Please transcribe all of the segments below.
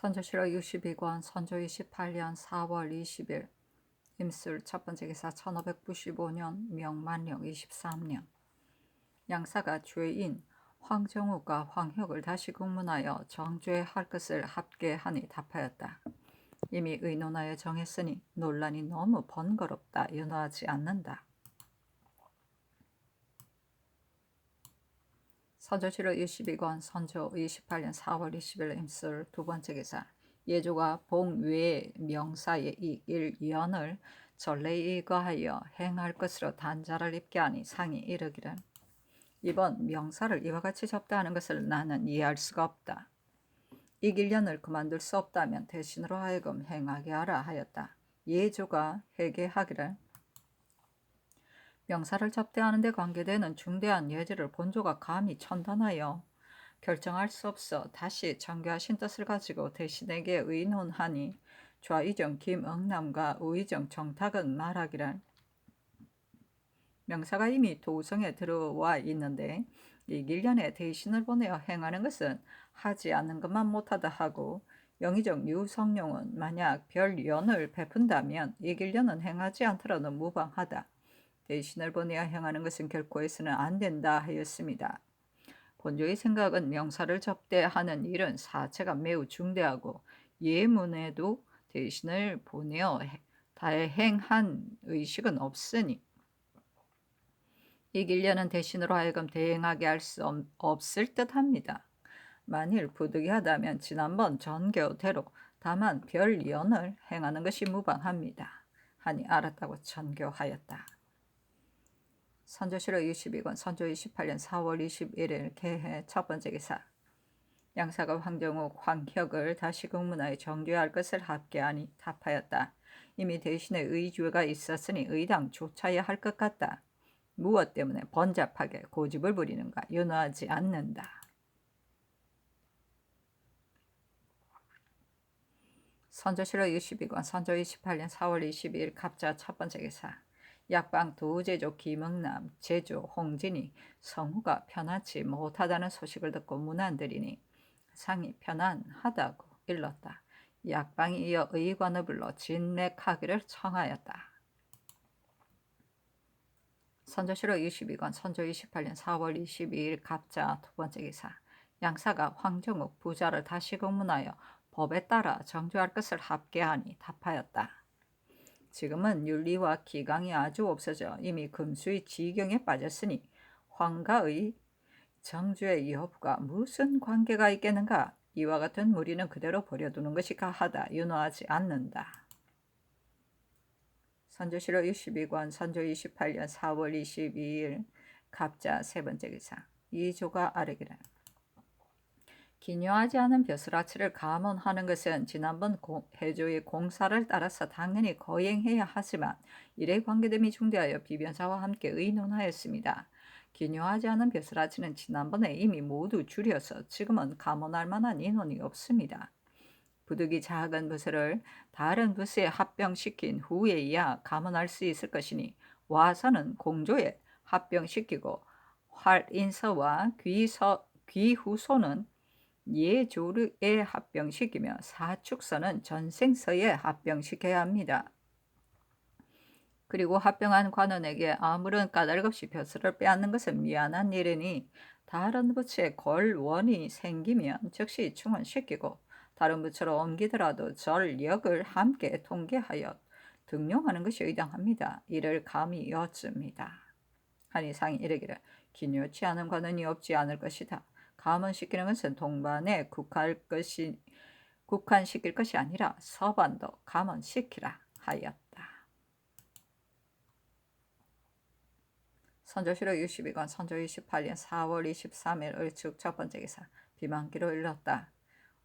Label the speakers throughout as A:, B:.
A: 선조실록 62권 선조 28년 4월 20일 임술 첫 번째 기사 1595년 명만령 23년 양사가 죄인 황정우가 황혁을 다시 국문하여 정죄할 것을 합계하니 답하였다. 이미 의논하여 정했으니 논란이 너무 번거롭다 윤호하지 않는다. 선조실록 62권 선조 28년 4월 20일 임술 두 번째 기사 예조가 봉외 명사의 이 일연을 전례에 거하여 행할 것으로 단자를 입게 하니 상이 이르기를 이번 명사를 이와 같이 접대하는 것을 나는 이해할 수가 없다. 이 일연을 그만둘 수 없다면 대신으로 하여금 행하게 하라 하였다. 예조가 회개하기를 명사를 접대하는 데 관계되는 중대한 예제를 본조가 감히 천단하여 결정할 수 없어 다시 정교하신 뜻을 가지고 대신에게 의논하니 좌의정 김응남과 우의정 정탁은 말하기를 명사가 이미 도성에 들어와 있는데 이 일년에 대신을 보내어 행하는 것은 하지 않는 것만 못하다 하고 영의정 유성룡은 만약 별연을 베푼다면 이 일년은 행하지 않더라도 무방하다. 대신을 보내어 행하는 것은 결코 해서는 안 된다 하였습니다. 본조의 생각은 명사를 접대하는 일은 사체가 매우 중대하고 예문에도 대신을 보내어 다행한 의식은 없으니 이 일련은 대신으로 하여금 대행하게 할 수 없을 듯합니다. 만일 부득이하다면 지난번 전교대로 다만 별연을 행하는 것이 무방합니다. 하니 알았다고 전교하였다. 선조실록 62권 선조 28년 4월 21일 개해 첫 번째 기사 양사가 황정욱, 황혁을 다시 국문하여 정죄할 것을 합계하니 답하였다. 이미 대신에 의주가 있었으니 의당 조차야 할 것 같다. 무엇 때문에 번잡하게 고집을 부리는가 윤호하지 않는다. 선조실록 62권 선조 28년 4월 22일 갑자 첫 번째 기사 약방 도제조 김응남, 제조 홍진이 성후가 편하지 못하다는 소식을 듣고 문안드리니 상이 편안하다고 일렀다. 약방이 이어 의관을 불러 진맥하기를 청하였다. 선조실록 22권 선조 28년 4월 22일 갑자 두 번째 기사 양사가 황정욱 부자를 다시 공문하여 법에 따라 정죄할 것을 합계하니 답하였다. 지금은 윤리와 기강이 아주 없어져 이미 금수의 지경에 빠졌으니 황가의 정죄의 여부가 무슨 관계가 있겠는가? 이와 같은 무리는 그대로 버려두는 것이 가하다 윤호하지 않는다. 선조실록 62권 선조 28년 4월 22일 갑자 세 번째 기사 이조가 아뢰기를 기묘하지 않은 벼슬아치를 감언하는 것은 지난번 해조의 공사를 따라서 당연히 거행해야 하지만 일에 관계됨이 중대하여 비변사와 함께 의논하였습니다. 기묘하지 않은 벼슬아치는 지난번에 이미 모두 줄여서 지금은 감언할 만한 인원이 없습니다. 부득이 작은 부서를 다른 부서에 합병시킨 후에야 감언할 수 있을 것이니 와서는 공조에 합병시키고 활인서와 귀후소는 예조르에 합병시키며 사축서는 전생서에 합병시켜야 합니다. 그리고 합병한 관원에게 아무런 까닭 없이 벼슬을 빼앗는 것은 미안한 일이니 다른 부처에 권원이 생기면 즉시 충원시키고 다른 부처로 옮기더라도 전력을 함께 통계하여 등용하는 것이 의당합니다. 이를 감히 여쭙니다. 하니 상이 이르기를 기묘치 않은 관원이 없지 않을 것이다. 감언시키는 것은 동반에 국한시킬 것이 아니라 서반도 감언시키라 하였다. 선조실록 62권 선조 28년 4월 23일 을축 첫 번째 기사 비만기로 일렀다.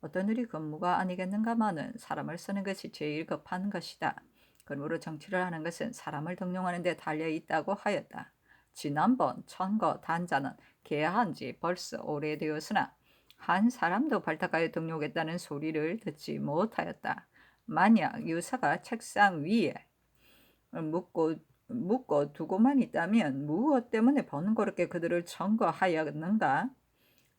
A: 어떤 일이 근무가 아니겠는가마는 사람을 쓰는 것이 제일 급한 것이다. 그러므로 정치를 하는 것은 사람을 등용하는 데 달려있다고 하였다. 지난번 천거 단자는 개화한 지 벌써 오래되었으나 한 사람도 발탁하여 등록했다는 소리를 듣지 못하였다. 만약 유사가 책상 위에 묻고 두고만 있다면 무엇 때문에 번거롭게 그들을 청거하였는가?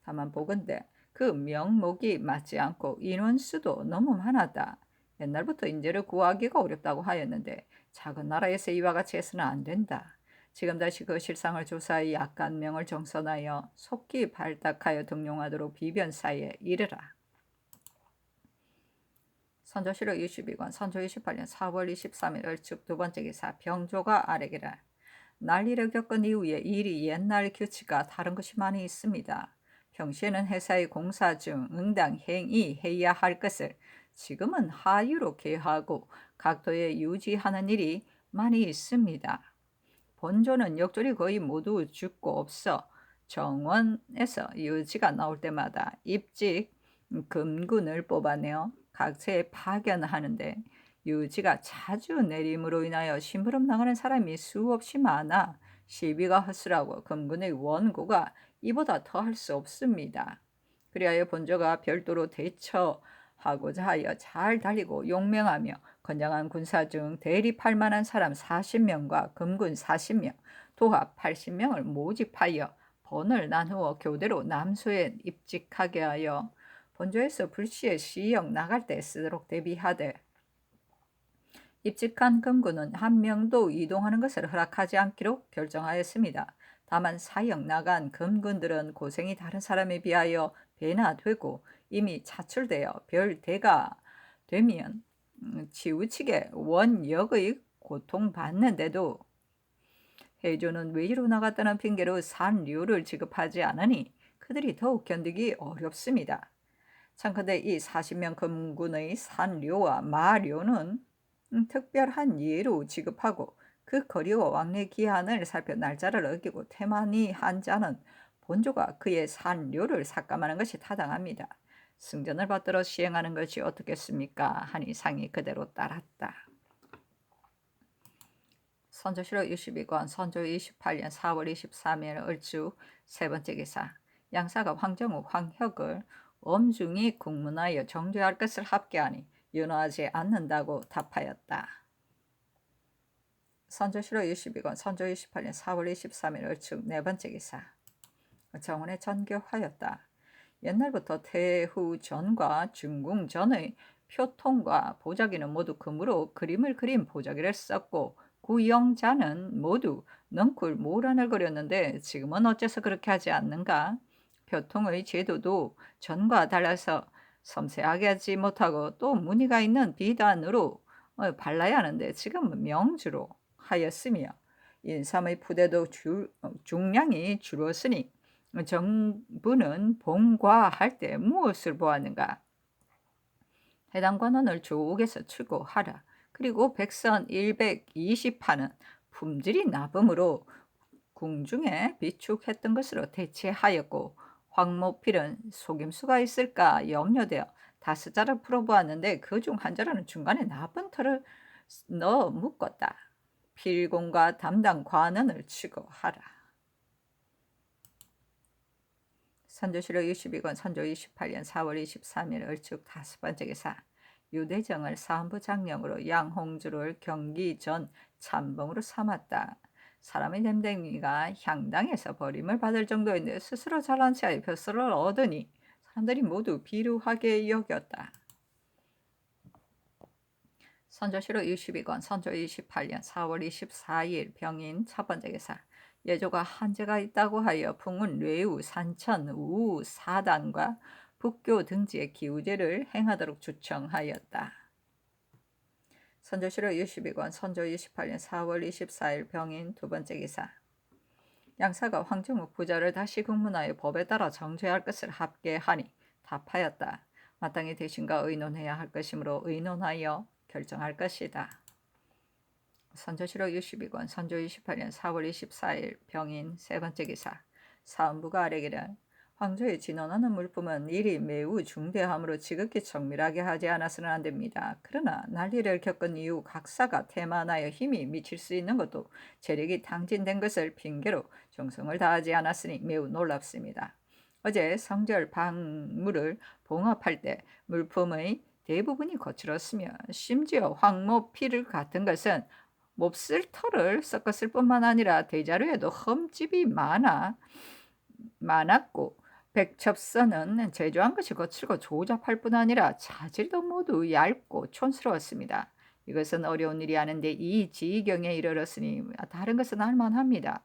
A: 다만 보건대 그 명목이 맞지 않고 인원수도 너무 많았다. 옛날부터 인재를 구하기가 어렵다고 하였는데 작은 나라에서 이와 같이 해서는 안 된다. 지금 다시 그 실상을 조사해 약간명을 정선하여 속기 발탁하여 등용하도록 비변사에 이르라. 선조실록 22권 선조 28년 4월 23일 을축 두 번째 기사 병조가 아래기라. 난리를 겪은 이후에 일이 옛날 규칙과 다른 것이 많이 있습니다. 평시에는 회사의 공사 중 응당 행위해야 할 것을 지금은 하유로 계하고 각도에 유지하는 일이 많이 있습니다. 본조는 역졸이 거의 모두 죽고 없어 정원에서 유지가 나올 때마다 입직 금군을 뽑아내어 각처에 파견하는데 유지가 자주 내림으로 인하여 심부름 나가는 사람이 수없이 많아 시비가 허술하고 금군의 원고가 이보다 더할 수 없습니다. 그리하여 본조가 별도로 대처하고자 하여 잘 달리고 용맹하며 건장한 군사 중 대립할 만한 사람 40명과 금군 40명, 도합 80명을 모집하여 번을 나누어 교대로 남소에 입직하게 하여 본조에서 불시에 시역 나갈 때 쓰도록 대비하되 입직한 금군은 한 명도 이동하는 것을 허락하지 않기로 결정하였습니다. 다만 사역 나간 금군들은 고생이 다른 사람에 비하여 배나 되고 이미 차출되어 별대가 되면 치우치게 원역의 고통받는데도 해조는 외지로 나갔다는 핑계로 산료를 지급하지 않으니 그들이 더욱 견디기 어렵습니다. 참컨대 이 40명 금군의 산료와 마료는 특별한 예로 지급하고 그 거리와 왕래 기한을 살펴 날짜를 어기고 태만히 한 자는 본조가 그의 산료를 삭감하는 것이 타당합니다. 승전을 받들어 시행하는 것이 어떻겠습니까? 하니 상이 그대로 따랐다. 선조실록 22권 선조 28년 4월 23일 을주 세 번째 기사 양사가 황정우 황혁을 엄중히 국문하여 정죄할 것을 합계하니 윤호하지 않는다고 답하였다. 선조실록 22권 선조 28년 4월 23일 을축 네 번째 기사 정원에 전교하였다. 옛날부터 태후 전과 중궁 전의 표통과 보자기는 모두 금으로 그림을 그린 보자기를 썼고 구영자는 모두 넝쿨 모란을 그렸는데 지금은 어째서 그렇게 하지 않는가? 표통의 제도도 전과 달라서 섬세하게 하지 못하고 또 무늬가 있는 비단으로 발라야 하는데 지금은 명주로 하였으며 인삼의 푸대도 중량이 줄었으니 정부는 봉과할 때 무엇을 보았는가? 해당 관원을 조옥에서 출고하라. 그리고 백선 120판은 품질이 나쁨으로 궁중에 비축했던 것으로 대체하였고 황모필은 속임수가 있을까 염려되어 5자를 풀어보았는데 그 중 한 자라는 중간에 나쁜 털을 넣어 묶었다. 필공과 담당 관원을 취고하라. 선조실록 22권 선조 28년 4월 23일 을축 5번째 기사 유대정을 사헌부 장령으로 양홍주를 경기 전 참봉으로 삼았다. 사람의 냄댕이가 향당에서 버림을 받을 정도인데 스스로 잘난 체하여 벼슬을 얻으니 사람들이 모두 비루하게 여겼다. 선조실록 22권 선조 28년 4월 24일 병인 첫 번째 기사 예조가 한제가 있다고 하여 풍운 뇌우 산천 우 사단과 북교 등지의 기우제를 행하도록 주청하였다. 선조실록 22권 선조 28년 4월 24일 병인 두 번째 기사 양사가 황정욱 부자를 다시 국문하여 법에 따라 정죄할 것을 합계하니 답하였다. 마땅히 대신과 의논해야 할 것이므로 의논하여 결정할 것이다. 선조실록 62권 선조 28년 4월 24일 병인 세 번째 기사 사헌부가 아뢰기를 황조의 진언하는 물품은 일이 매우 중대함으로 지극히 정밀하게 하지 않아서는 안 됩니다. 그러나 난리를 겪은 이후 각사가 태만하여 힘이 미칠 수 있는 것도 재력이 탕진된 것을 핑계로 정성을 다하지 않았으니 매우 놀랍습니다. 어제 성절 방물을 봉합할 때 물품의 대부분이 거칠었으며 심지어 황모 피를 같은 것은 몹쓸 털을 섞었을 뿐만 아니라 대자료에도 흠집이 많았고 백첩선은 제조한 것이 거칠고 조잡할 뿐 아니라 자질도 모두 얇고 촌스러웠습니다. 이것은 어려운 일이 아닌데 이 지경에 이르렀으니 다른 것은 할만합니다.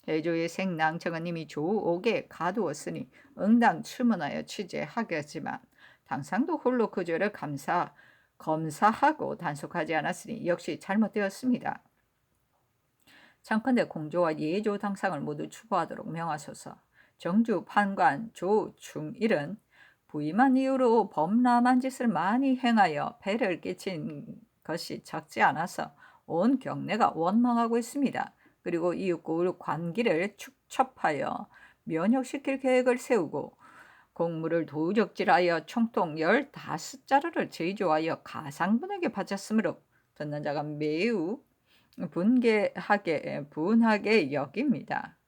A: 해조의 생낭청은 이미 조옥에 가두었으니 응당 추문하여 취재하겠지만 당상도 홀로 그 죄를 검사하고 단속하지 않았으니 역시 잘못되었습니다. 청컨대 공조와 예조 당상을 모두 추보하도록 명하소서. 정주 판관 조충일은 부임한 이후로 범람한 짓을 많이 행하여 배를 끼친 것이 적지 않아서 온 경내가 원망하고 있습니다. 그리고 이웃고을 관기를 축첩하여 면역시킬 계획을 세우고 공물을 도적질하여 총통 15자루를 제조하여 가상분에게 바쳤으므로 듣는 자가 매우 분하게 여깁니다.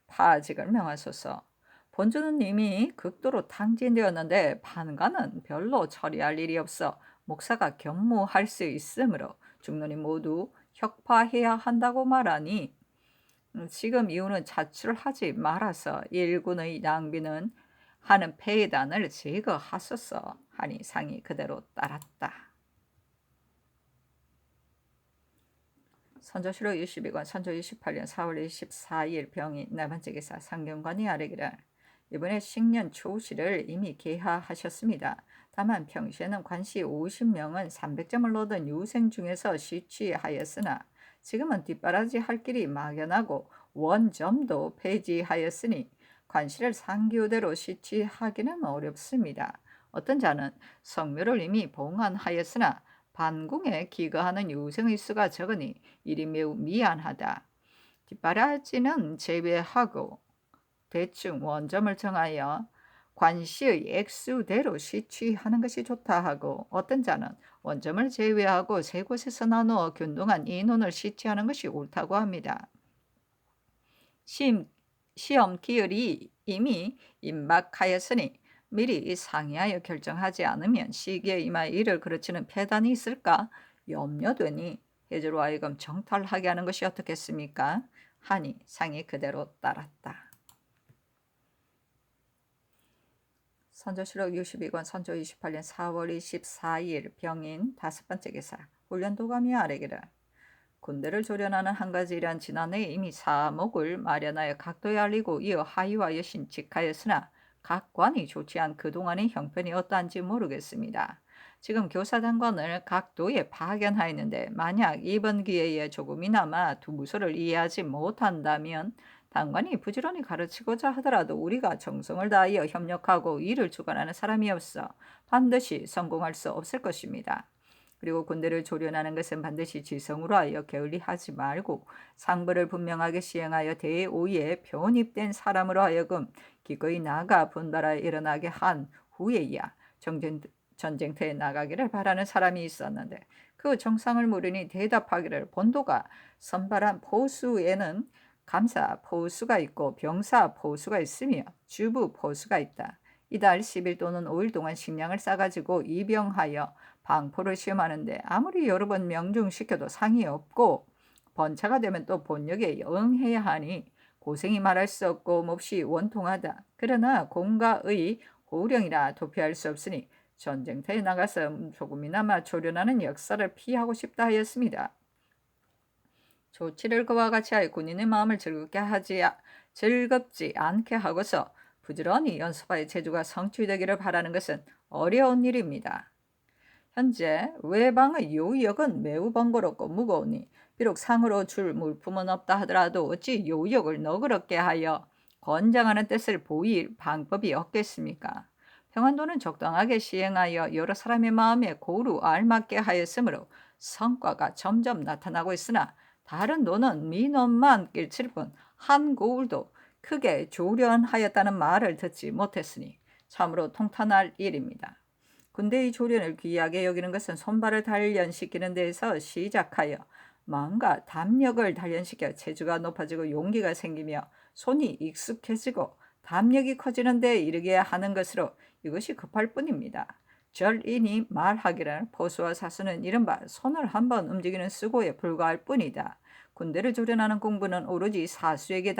A: 파직을 명하소서. 본주는 이미 극도로 탕진되었는데 판관은 별로 처리할 일이 없어 목사가 겸무할 수 있으므로 중론이 모두 혁파해야 한다고 말하니 지금 이후는 자출하지 말아서 일군의 낭비는 하는 폐단을 제거하소서 하니 상이 그대로 따랐다. 선조실록 22권 선조 28년 4월 24일 병이 네 번째 기사 상경관이 아뢰기를 이번에 식년 초시를 이미 개하하셨습니다. 다만 평시에는 관시 50명은 300점을 얻은 유생 중에서 시취하였으나 지금은 뒷바라지 할 길이 막연하고 원점도 폐지하였으니 관시를 상기호대로 시취하기는 어렵습니다. 어떤 자는 성묘를 이미 봉안하였으나 반궁에 기거하는 유생의 수가 적으니 일이 매우 미안하다. 뒷바라지는 제외하고 대충 원점을 정하여 관시의 액수대로 시취하는 것이 좋다 하고 어떤 자는 원점을 제외하고 세 곳에서 나누어 균등한 인원을 시취하는 것이 옳다고 합니다. 시험 기일이 이미 임박하였으니 미리 상의하여 결정하지 않으면 시기에 임하여 이를 그르치는 폐단이 있을까 염려되니 해조로 하여금 정탈하게 하는 것이 어떻겠습니까? 하니 상이 그대로 따랐다. 선조실록 62권 선조 28년 4월 24일 병인 다섯 번째 기사 훈련도감이 아뢰기를 군대를 조련하는 한 가지 일은 지난해 이미 사목을 마련하여 각도에 알리고 이어 하의와 여신 직하였으나 각 관이 조치한 그동안의 형편이 어떠한지 모르겠습니다. 지금 교사단관을 각 도에 파견하였는데 만약 이번 기회에 조금이나마 두부서를 이해하지 못한다면 단관이 부지런히 가르치고자 하더라도 우리가 정성을 다하여 협력하고 일을 주관하는 사람이 없어 반드시 성공할 수 없을 것입니다. 그리고 군대를 조련하는 것은 반드시 지성으로 하여 게을리하지 말고 상부를 분명하게 시행하여 대오에 편입된 사람으로 하여금 기꺼이 나가 분발하여 일어나게 한 후에야 전쟁터에 나가기를 바라는 사람이 있었는데 그 정상을 물으니 대답하기를 본도가 선발한 포수에는 감사 포수가 있고 병사 포수가 있으며 주부 포수가 있다. 이달 10일 또는 5일 동안 식량을 싸가지고 입영하여 방포를 시험하는데 아무리 여러 번 명중시켜도 상이 없고 번차가 되면 또 본역에 응해야 하니 고생이 말할 수 없고 몹시 원통하다. 그러나 공가의 호령이라 도피할 수 없으니 전쟁터에 나가서 조금이나마 조련하는 역사를 피하고 싶다 하였습니다. 조치를 그와 같이 하여 군인의 마음을 즐겁지 않게 하고서 부지런히 연습하여 제주가 성취되기를 바라는 것은 어려운 일입니다. 현재 외방의 요역은 매우 번거롭고 무거우니 비록 상으로 줄 물품은 없다 하더라도 어찌 요역을 너그럽게 하여 권장하는 뜻을 보일 방법이 없겠습니까? 평안도는 적당하게 시행하여 여러 사람의 마음에 고루 알맞게 하였으므로 성과가 점점 나타나고 있으나 다른 도는 민원만 끼칠 뿐 한 고을도 크게 조련하였다는 말을 듣지 못했으니 참으로 통탄할 일입니다. 군대의 조련을 귀하게 여기는 것은 손발을 단련시키는 데에서 시작하여 마음과 담력을 단련시켜 체주가 높아지고 용기가 생기며 손이 익숙해지고 담력이 커지는 데에 이르게 하는 것으로 이것이 급할 뿐입니다. 절인이 말하기를 포수와 사수는 이른바 손을 한번 움직이는 수고에 불과할 뿐이다. 군대를 조련하는 공부는 오로지 살수에게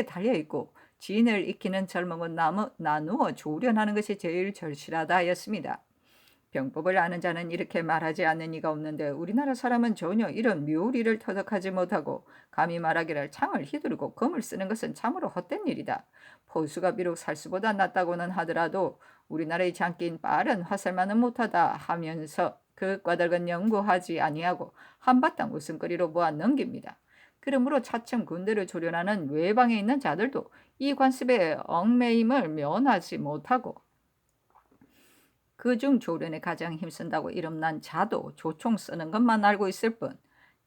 A: 달려있고 진을 익히는 젊음은 나누어 조련하는 것이 제일 절실하다 하였습니다. 병법을 아는 자는 이렇게 말하지 않는 이가 없는데 우리나라 사람은 전혀 이런 묘리를 터득하지 못하고 감히 말하기를 창을 휘두르고 검을 쓰는 것은 참으로 헛된 일이다. 포수가 비록 살수보다 낫다고는 하더라도 우리나라의 장기인 빠른 화살만은 못하다 하면서 그 까닭은 연구하지 아니하고 한바탕 웃음거리로 모아 넘깁니다. 그러므로 차츰 군대를 조련하는 외방에 있는 자들도 이 관습에 얽매임을 면하지 못하고 그중 조련에 가장 힘쓴다고 이름난 자도 조총 쓰는 것만 알고 있을 뿐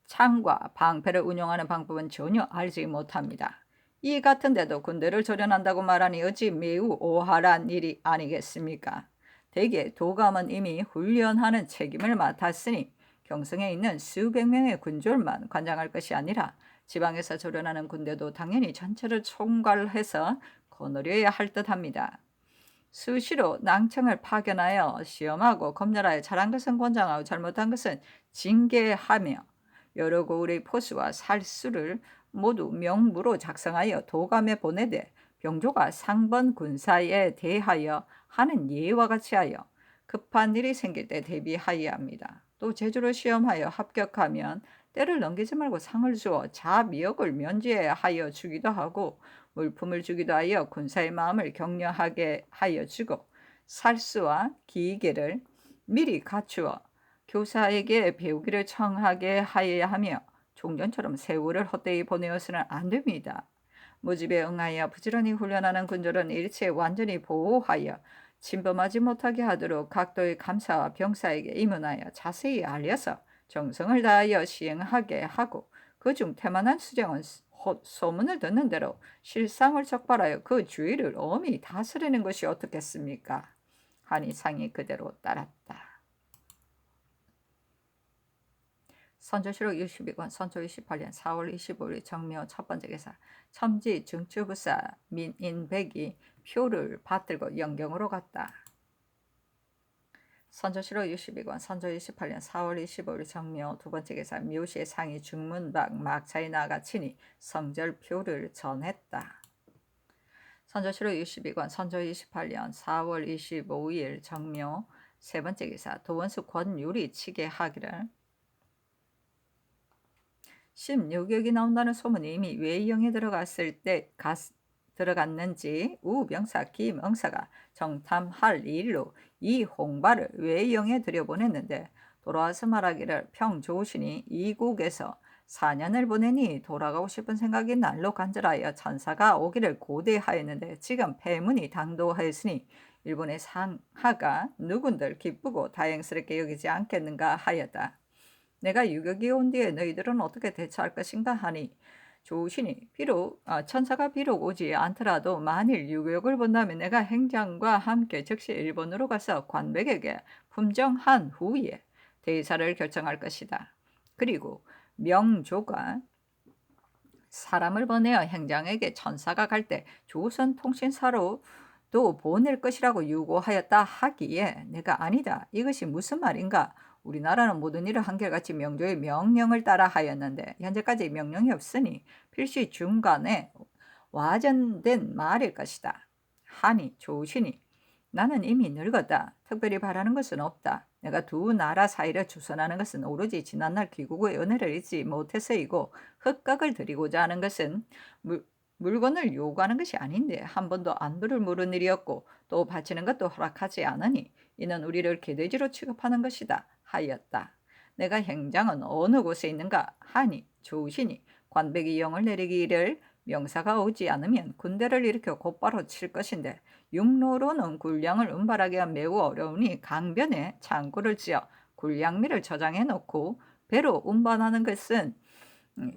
A: 창과 방패를 운용하는 방법은 전혀 알지 못합니다. 이 같은데도 군대를 조련한다고 말하니 어찌 매우 오하란 일이 아니겠습니까? 대개 도감은 이미 훈련하는 책임을 맡았으니 경성에 있는 수백 명의 군졸만 관장할 것이 아니라 지방에서 조련하는 군대도 당연히 전체를 총괄해서 거느려야 할 듯합니다. 수시로 낭청을 파견하여 시험하고 검열하여 잘한 것은 권장하고 잘못한 것은 징계하며 여러 고을의 포수와 살수를 모두 명부로 작성하여 도감에 보내되 병조가 상번 군사에 대하여 하는 예와 같이 하여 급한 일이 생길 때 대비하여야 합니다. 또 제주로 시험하여 합격하면 때를 넘기지 말고 상을 주어 자미역을 면제하여 주기도 하고 물품을 주기도 하여 군사의 마음을 격려하게 하여 주고 살수와 기계를 미리 갖추어 교사에게 배우기를 청하게 하여야 하며 종전처럼 세월을 헛되이 보내어서는 안 됩니다. 모집에 응하여 부지런히 훈련하는 군졸은 일체 완전히 보호하여 침범하지 못하게 하도록 각도의 감사와 병사에게 임원하여 자세히 알려서 정성을 다하여 시행하게 하고 그중 태만한 수정은 소문을 듣는 대로 실상을 적발하여 그 주의를 엄히 다스리는 것이 어떻겠습니까? 하니 상이 그대로 따랐다. 선조실록 62권 선조 28년 4월 25일 정묘 첫 번째 기사 첨지 중추부사 민인백이 표를 받들고 영경으로 갔다. 선조실록 62권 선조 28년 4월 25일 정묘 두 번째 기사 묘시의 상이 중문밖 막차에 나가 치니 성절표를 전했다. 선조실록 62권 선조 28년 4월 25일 정묘 세 번째 기사 도원수 권유리 치게 하기를 16역이 나온다는 소문이 이미 외영에 들어갔을 때 들어갔는지 우병사 김응사가 정탐할 일로 이 홍발을 외영에 들여보냈는데 돌아와서 말하기를 평조신이 이국에서 4년을 보내니 돌아가고 싶은 생각이 날로 간절하여 천사가 오기를 고대하였는데 지금 폐문이 당도하였으니 일본의 상하가 누군들 기쁘고 다행스럽게 여기지 않겠는가 하였다. 내가 유격이 온 뒤에 너희들은 어떻게 대처할 것인가 하니 조신이 천사가 비록 오지 않더라도 만일 유격을 본다면 내가 행장과 함께 즉시 일본으로 가서 관백에게 품정한 후에 대사를 결정할 것이다. 그리고 명조가 사람을 보내어 행장에게 천사가 갈 때 조선통신사로 또 보낼 것이라고 유고하였다 하기에 내가 아니다. 이것이 무슨 말인가? 우리나라는 모든 일을 한결같이 명조의 명령을 따라 하였는데 현재까지 명령이 없으니 필시 중간에 와전된 말일 것이다. 하니 조신이 나는 이미 늙었다. 특별히 바라는 것은 없다. 내가 두 나라 사이를 주선하는 것은 오로지 지난날 귀국의 은혜를 잊지 못해서이고 흑각을 드리고자 하는 것은 물건을 요구하는 것이 아닌데 한 번도 안부를 물은 일이었고 또 바치는 것도 허락하지 않으니 이는 우리를 개돼지로 취급하는 것이다 하였다. 내가 행장은 어느 곳에 있는가 하니 조신이 관백이 영을 내리기를 명사가 오지 않으면 군대를 일으켜 곧바로 칠 것인데 육로로는 군량을 운반하기가 매우 어려우니 강변에 창고를 지어 군량미를 저장해 놓고 배로 운반하는 것은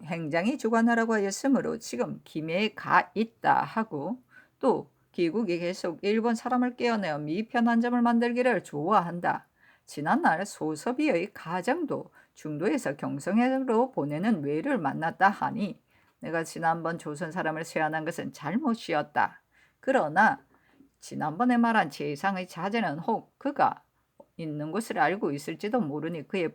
A: 행장이 주관하라고 하였으므로 지금 김해에 가 있다 하고 또 기국이 계속 일본 사람을 깨어내어 미편한 점을 만들기를 좋아한다. 지난날 소섭이의 가장도 중도에서 경성으로 보내는 외를 만났다 하니 내가 지난번 조선 사람을 세안한 것은 잘못이었다. 그러나 지난번에 말한 재상의 자제는 혹 그가 있는 곳을 알고 있을지도 모르니 그의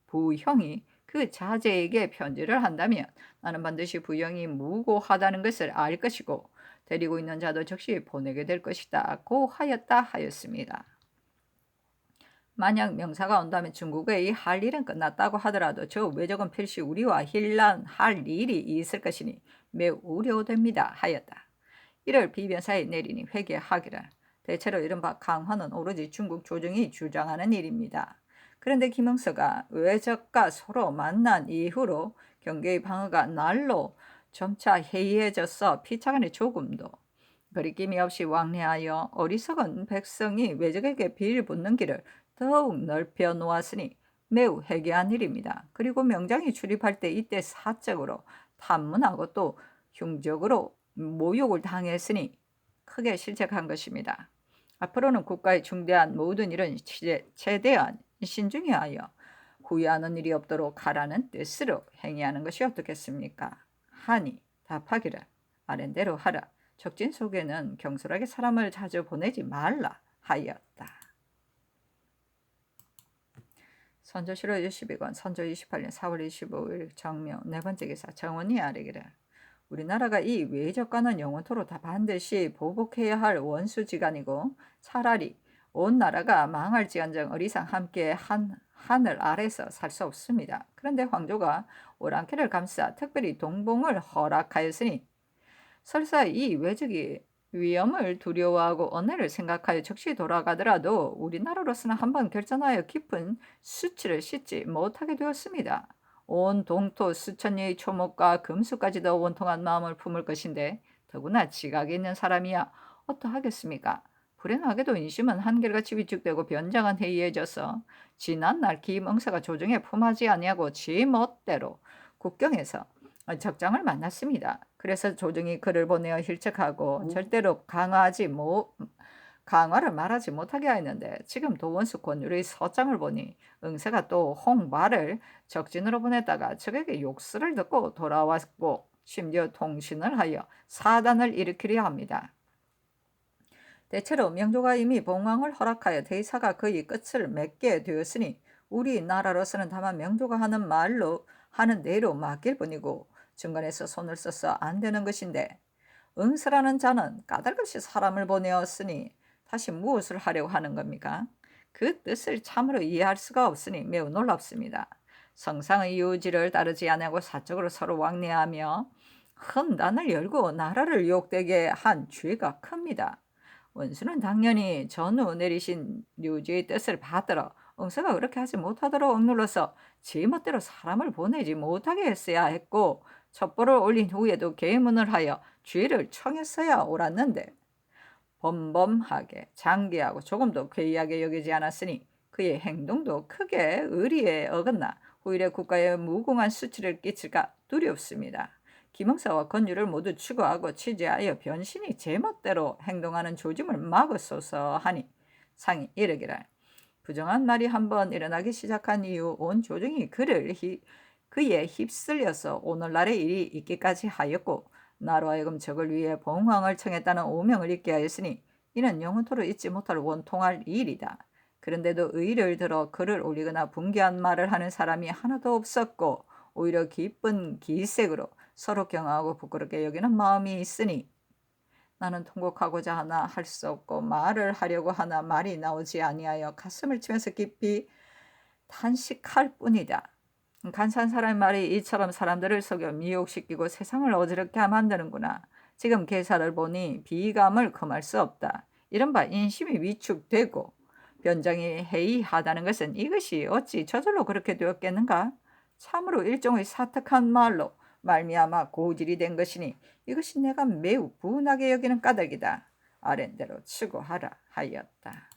A: 부형이 그 자제에게 편지를 한다면 나는 반드시 부형이 무고하다는 것을 알 것이고 데리고 있는 자도 즉시 보내게 될 것이다. 고 하였다 하였습니다. 만약 명사가 온다면 중국의 할 일은 끝났다고 하더라도 저 외적은 필시 우리와 힐난할 일이 있을 것이니 매우 우려됩니다 하였다. 이를 비변사에 내리니 회개하기를. 대체로 이른바 강화는 오로지 중국 조정이 주장하는 일입니다. 그런데 김응서가 외적과 서로 만난 이후로 경계의 방어가 날로 점차 해이해져서 피차간에 조금도 거리낌이 없이 왕래하여 어리석은 백성이 외적에게 빌붙는 길을 더욱 넓혀 놓았으니 매우 해괴한 일입니다. 그리고 명장이 출입할 때 이때 사적으로 탐문하고 또 흉적으로 모욕을 당했으니 크게 실책한 것입니다. 앞으로는 국가의 중대한 모든 일은 최대한 신중히 하여 후회하는 일이 없도록 하라는 뜻으로 행해하는 것이 어떻겠습니까? 하니 답하기를 아랜대로 하라. 적진 속에는 경솔하게 사람을 자주 보내지 말라 하였다. 선조실호 22권 선조 28년 4월 25일 정묘 네 번째 기사 정원이 아뢰기를 우리나라가 이 외적과는 영원토록 다 반드시 보복해야 할 원수지간이고 차라리 온 나라가 망할지언정 어리상 함께 하늘 아래서 살 수 없습니다. 그런데 황조가 오랑캐를 감싸 특별히 동봉을 허락하였으니 설사 이 외적이 위험을 두려워하고 언해를 생각하여 즉시 돌아가더라도 우리나라로서는 한번 결전하여 깊은 수치를 씻지 못하게 되었습니다. 온 동토 수천리의 초목과 금수까지도 원통한 마음을 품을 것인데 더구나 지각이 있는 사람이야 어떠하겠습니까? 불행하게도 인심은 한결같이 위축되고 변장은 해이해져서 지난날 김응사가 조정에 품하지 아니하고 지 멋대로 국경에서 적장을 만났습니다. 그래서 조정이 그를 보내어 힐책하고 절대로 강화를 말하지 못하게 하였는데 지금 도원수 권율의 서장을 보니 응세가 또 홍발을 적진으로 보냈다가 적에게 욕설을 듣고 돌아왔고 심지어 통신을 하여 사단을 일으키려 합니다. 대체로 명조가 이미 봉황을 허락하여 대사가 거의 끝을 맺게 되었으니 우리나라로서는 다만 명조가 하는 대로 맡길 뿐이고 중간에서 손을 써서 안 되는 것인데 응서라는 자는 까닭없이 사람을 보내었으니 다시 무엇을 하려고 하는 겁니까? 그 뜻을 참으로 이해할 수가 없으니 매우 놀랍습니다. 성상의 유지를 따르지 않고 사적으로 서로 왕래하며 헌단을 열고 나라를 욕되게 한 죄가 큽니다. 원수는 당연히 전후 내리신 류지의 뜻을 받들어 응서가 그렇게 하지 못하도록 억눌러서 제멋대로 사람을 보내지 못하게 했어야 했고 첩보를 올린 후에도 계문을 하여 죄를 청했어야 옳았는데 범범하게 장기하고 조금도 괴이하게 여기지 않았으니 그의 행동도 크게 의리에 어긋나 오히려 국가에 무궁한 수치를 끼칠까 두렵습니다. 김응사와 권유를 모두 추구하고 취재하여 변신이 제멋대로 행동하는 조짐을 막으소서 하니 상이 이르기를 부정한 말이 한번 일어나기 시작한 이후 온 조정이 그에 휩쓸려서 오늘날의 일이 있기까지 하였고 나로 하여금 적을 위해 봉황을 청했다는 오명을 잊게 하였으니 이는 영원토록 잊지 못할 원통할 일이다. 그런데도 의를 들어 글을 올리거나 분개한 말을 하는 사람이 하나도 없었고 오히려 기쁜 기색으로 서로 경하고 부끄럽게 여기는 마음이 있으니 나는 통곡하고자 하나 할 수 없고 말을 하려고 하나 말이 나오지 아니하여 가슴을 치면서 깊이 탄식할 뿐이다. 간사한 사람의 말이 이처럼 사람들을 속여 미혹시키고 세상을 어지럽게 만드는구나. 지금 계사를 보니 비감을 금할 수 없다. 이른바 인심이 위축되고 변장이 해이하다는 것은 이것이 어찌 저절로 그렇게 되었겠는가? 참으로 일종의 사특한 말로 말미암아 고질이 된 것이니 이것이 내가 매우 분하게 여기는 까닭이다. 아랜대로 추구하라 하였다.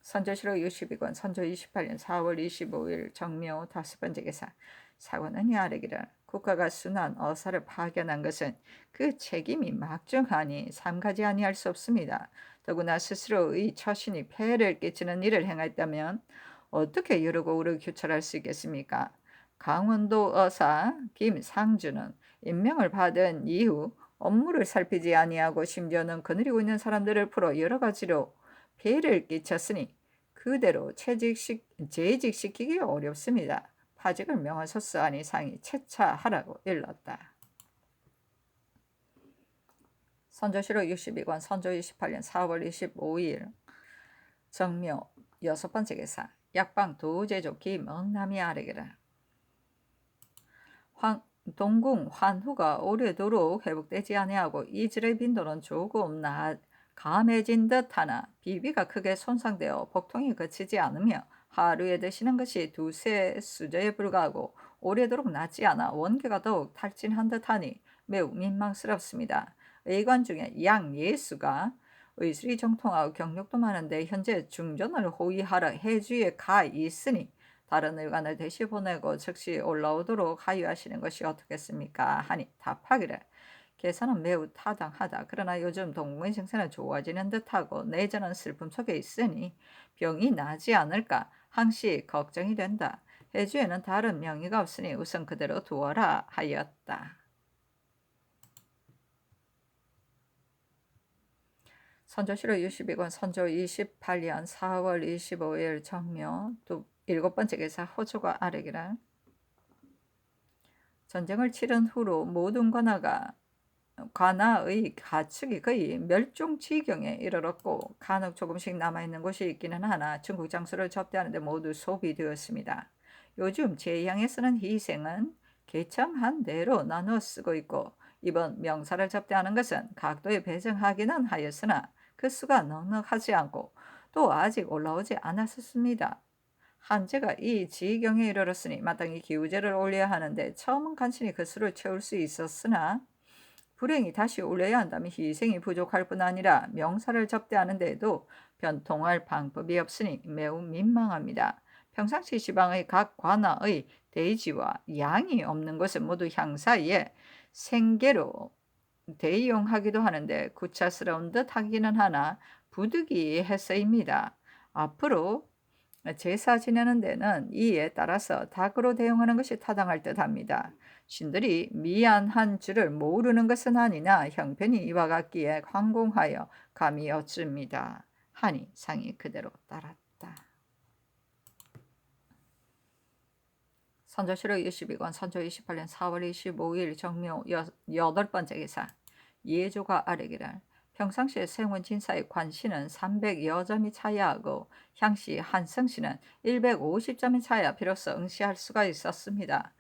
A: 선조실록 62권 선조 28년 4월 25일 정묘 5번째 기사 사관원이 아뢰기를 국가가 순한 어사를 파견한 것은 그 책임이 막중하니 삼가지 아니할 수 없습니다. 더구나 스스로의 처신이 폐해를 끼치는 일을 행했다면 어떻게 이르고 우를 규찰할 수 있겠습니까? 강원도 어사 김상주는 임명을 받은 이후 업무를 살피지 아니하고 심지어는 거느리고 있는 사람들을 풀어 여러 가지로 폐해를 끼쳤으니 그대로 재직시키기 어렵습니다. 파직을 명하소서 하니 상이 채차하라고 일렀다. 선조실록 62권 선조 28년 4월 25일 정묘 여섯 번째 기사 약방 도제조 김응남이 아래기라. 동궁 환후가 오래도록 회복되지 아니하고 이질의 빈도는 조금 감해진 듯하나 비비가 크게 손상되어 복통이 그치지 않으며 하루에 드시는 것이 두세 수저에 불과하고 오래도록 낫지 않아 원계가 더욱 탈진한 듯하니 매우 민망스럽습니다. 의관 중에 양예수가 의술이 정통하고 경력도 많은데 현재 중전을 호위하러 해주에 가 있으니 다른 의관을 대시 보내고 즉시 올라오도록 하유하시는 것이 어떻겠습니까? 하니 답하기를 계산은 매우 타당하다. 그러나 요즘 동궁의 증세는 좋아지는 듯하고 내전은 슬픔 속에 있으니 병이 나지 않을까 항시 걱정이 된다. 해주에는 다른 명의가 없으니 우선 그대로 두어라 하였다. 선조실록 62권 선조 28년 4월 25일 정묘 일곱 번째 기사 호조가 아래기라. 전쟁을 치른 후로 모든 관아의 가축이 거의 멸종지경에 이르렀고 간혹 조금씩 남아있는 곳이 있기는 하나 중국 장수를 접대하는 데 모두 소비되었습니다. 요즘 제향에 쓰는 희생은 개청한 대로 나누어 쓰고 있고 이번 명사를 접대하는 것은 각도에 배정하기는 하였으나 그 수가 넉넉하지 않고 또 아직 올라오지 않았습니다. 한제가 이 지경에 이르렀으니 마땅히 기우제를 올려야 하는데 처음은 간신히 그 수를 채울 수 있었으나 불행히 다시 올려야 한다면 희생이 부족할 뿐 아니라 명사를 접대하는 데에도 변통할 방법이 없으니 매우 민망합니다. 평상시 지방의 각 관아의 대지와 양이 없는 것은 모두 향사에 생계로 대이용하기도 하는데 구차스러운 듯 하기는 하나 부득이해서입니다. 앞으로 제사 지내는 데는 이에 따라서 닭으로 대응하는 것이 타당할 듯합니다. 신들이 미안한 줄을 모르는 것은 아니나 형편이 이와 같기에 황공하여 감히 여쭙니다. 하니 상이 그대로 따랐다. 선조실록 22권 선조 28년 4월 25일 정묘 여덟 번째 기사 예조가 아래기를 평상시에 세운 진사의 관시는 300여 점이 차이하고 향시 한성시는 150점이 차이야 비로소 응시할 수가 있었습니다.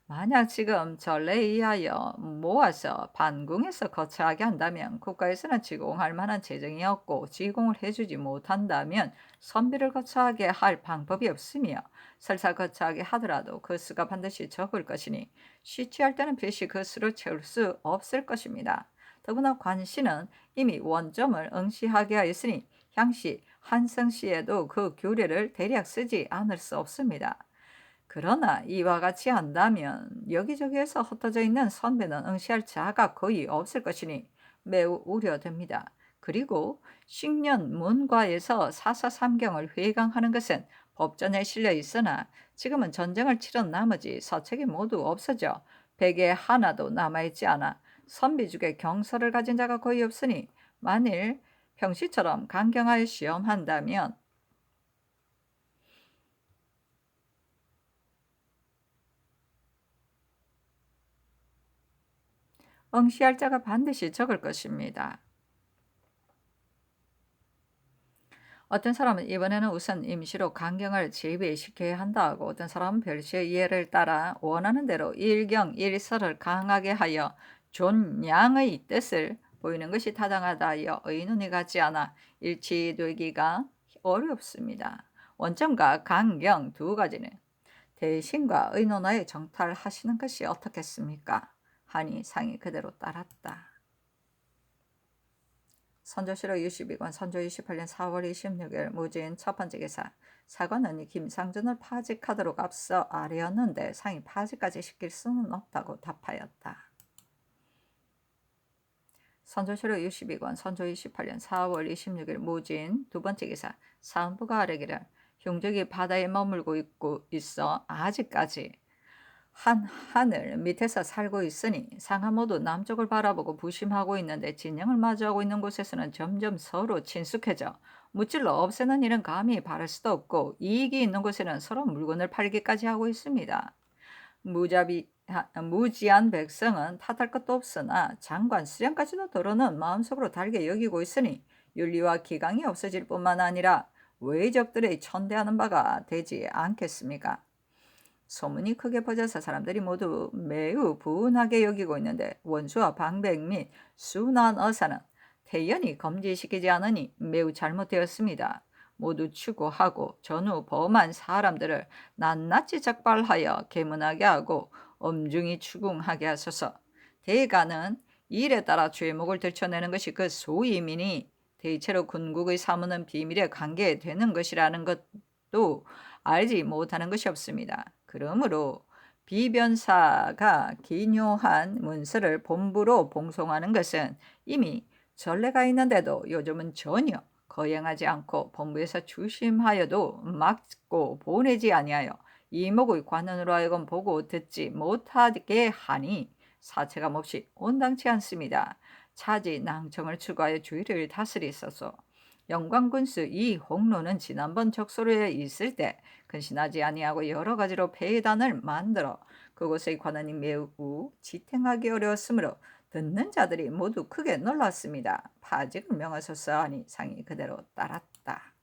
A: 만약 지금 전례에 의하여 모아서 반궁에서 거처하게 한다면 국가에서는 지공할 만한 재정이 없고 지공을 해주지 못한다면 선비를 거처하게 할 방법이 없으며 설사 거처하게 하더라도 그 수가 반드시 적을 것이니 쉬취할 때는 필시 그 수를 채울 수 없을 것입니다. 더구나 관시는 이미 원점을 응시하게 하였으니 향시 한성시에도 그 규례를 대략 쓰지 않을 수 없습니다. 그러나 이와 같이 한다면 여기저기에서 흩어져 있는 선배는 응시할 자가 거의 없을 것이니 매우 우려됩니다. 그리고 식년 문과에서 사사삼경을 회강하는 것은 법전에 실려 있으나 지금은 전쟁을 치른 나머지 서책이 모두 없어져 백에 하나도 남아있지 않아 선비중에 경서를 가진 자가 거의 없으니 만일 평시처럼 강경하여 시험한다면 응시할 자가 반드시 적을 것입니다. 어떤 사람은 이번에는 우선 임시로 강경을 제외시켜야 한다 하고 어떤 사람은 별시의 예를 따라 원하는 대로 일경일설을 강하게 하여 존양의 뜻을 보이는 것이 타당하다 하여 의논이 같지 않아 일치되기가 어렵습니다. 원점과 강경 두 가지는 대신과 의논하여 정탈하시는 것이 어떻겠습니까? 하니 상이 그대로 따랐다. 선조실록 62권 선조 28년 4월 26일 무진 첫 번째 기사 사관은 김상준을 파직하도록 앞서 아뢰었는데 상이 파직까지 시킬 수는 없다고 답하였다. 선조실록 62권 선조 28년 4월 26일 무진 두 번째 기사 사은부가 아뢰기를 흉적이 바다에 머물고 있어 아직까지 한 하늘 밑에서 살고 있으니 상하 모두 남쪽을 바라보고 부심하고 있는데 진영을 마주하고 있는 곳에서는 점점 서로 친숙해져 무찔러 없애는 일은 감히 바랄 수도 없고 이익이 있는 곳에는 서로 물건을 팔기까지 하고 있습니다. 무자비 무지한 백성은 탓할 것도 없으나 장관 수령까지도 더러는 마음속으로 달게 여기고 있으니 윤리와 기강이 없어질 뿐만 아니라 외적들의 천대하는 바가 되지 않겠습니까? 소문이 크게 퍼져서 사람들이 모두 매우 분하게 여기고 있는데 원수와 방백 및 순한 어사는 태연히 검지시키지 않으니 매우 잘못되었습니다. 모두 추구하고 전후 범한 사람들을 낱낱이 적발하여 계문하게 하고 엄중히 추궁하게 하소서. 대가는 일에 따라 죄목을 들춰내는 것이 그 소위민이 대체로 군국의 사무는 비밀에 관계되는 것이라는 것도 알지 못하는 것이 없습니다. 그러므로 비변사가 기묘한 문서를 본부로 봉송하는 것은 이미 전례가 있는데도 요즘은 전혀 거행하지 않고 본부에서 주심하여도 막고 보내지 아니하여 이목의 관원으로 하여금 보고 듣지 못하게 하니 사체가 몹시 온당치 않습니다. 차지 낭청을 추구하여 주의를 다스리소서. 영광군수 이 홍로는 지난번 적소로에 있을 때 근신하지 아니하고 여러 가지로 폐단을 만들어 그곳의 관원이 매우 지탱하기 어려웠으므로 듣는 자들이 모두 크게 놀랐습니다. 파직을 명하소서 하니 상이 그대로 따랐다.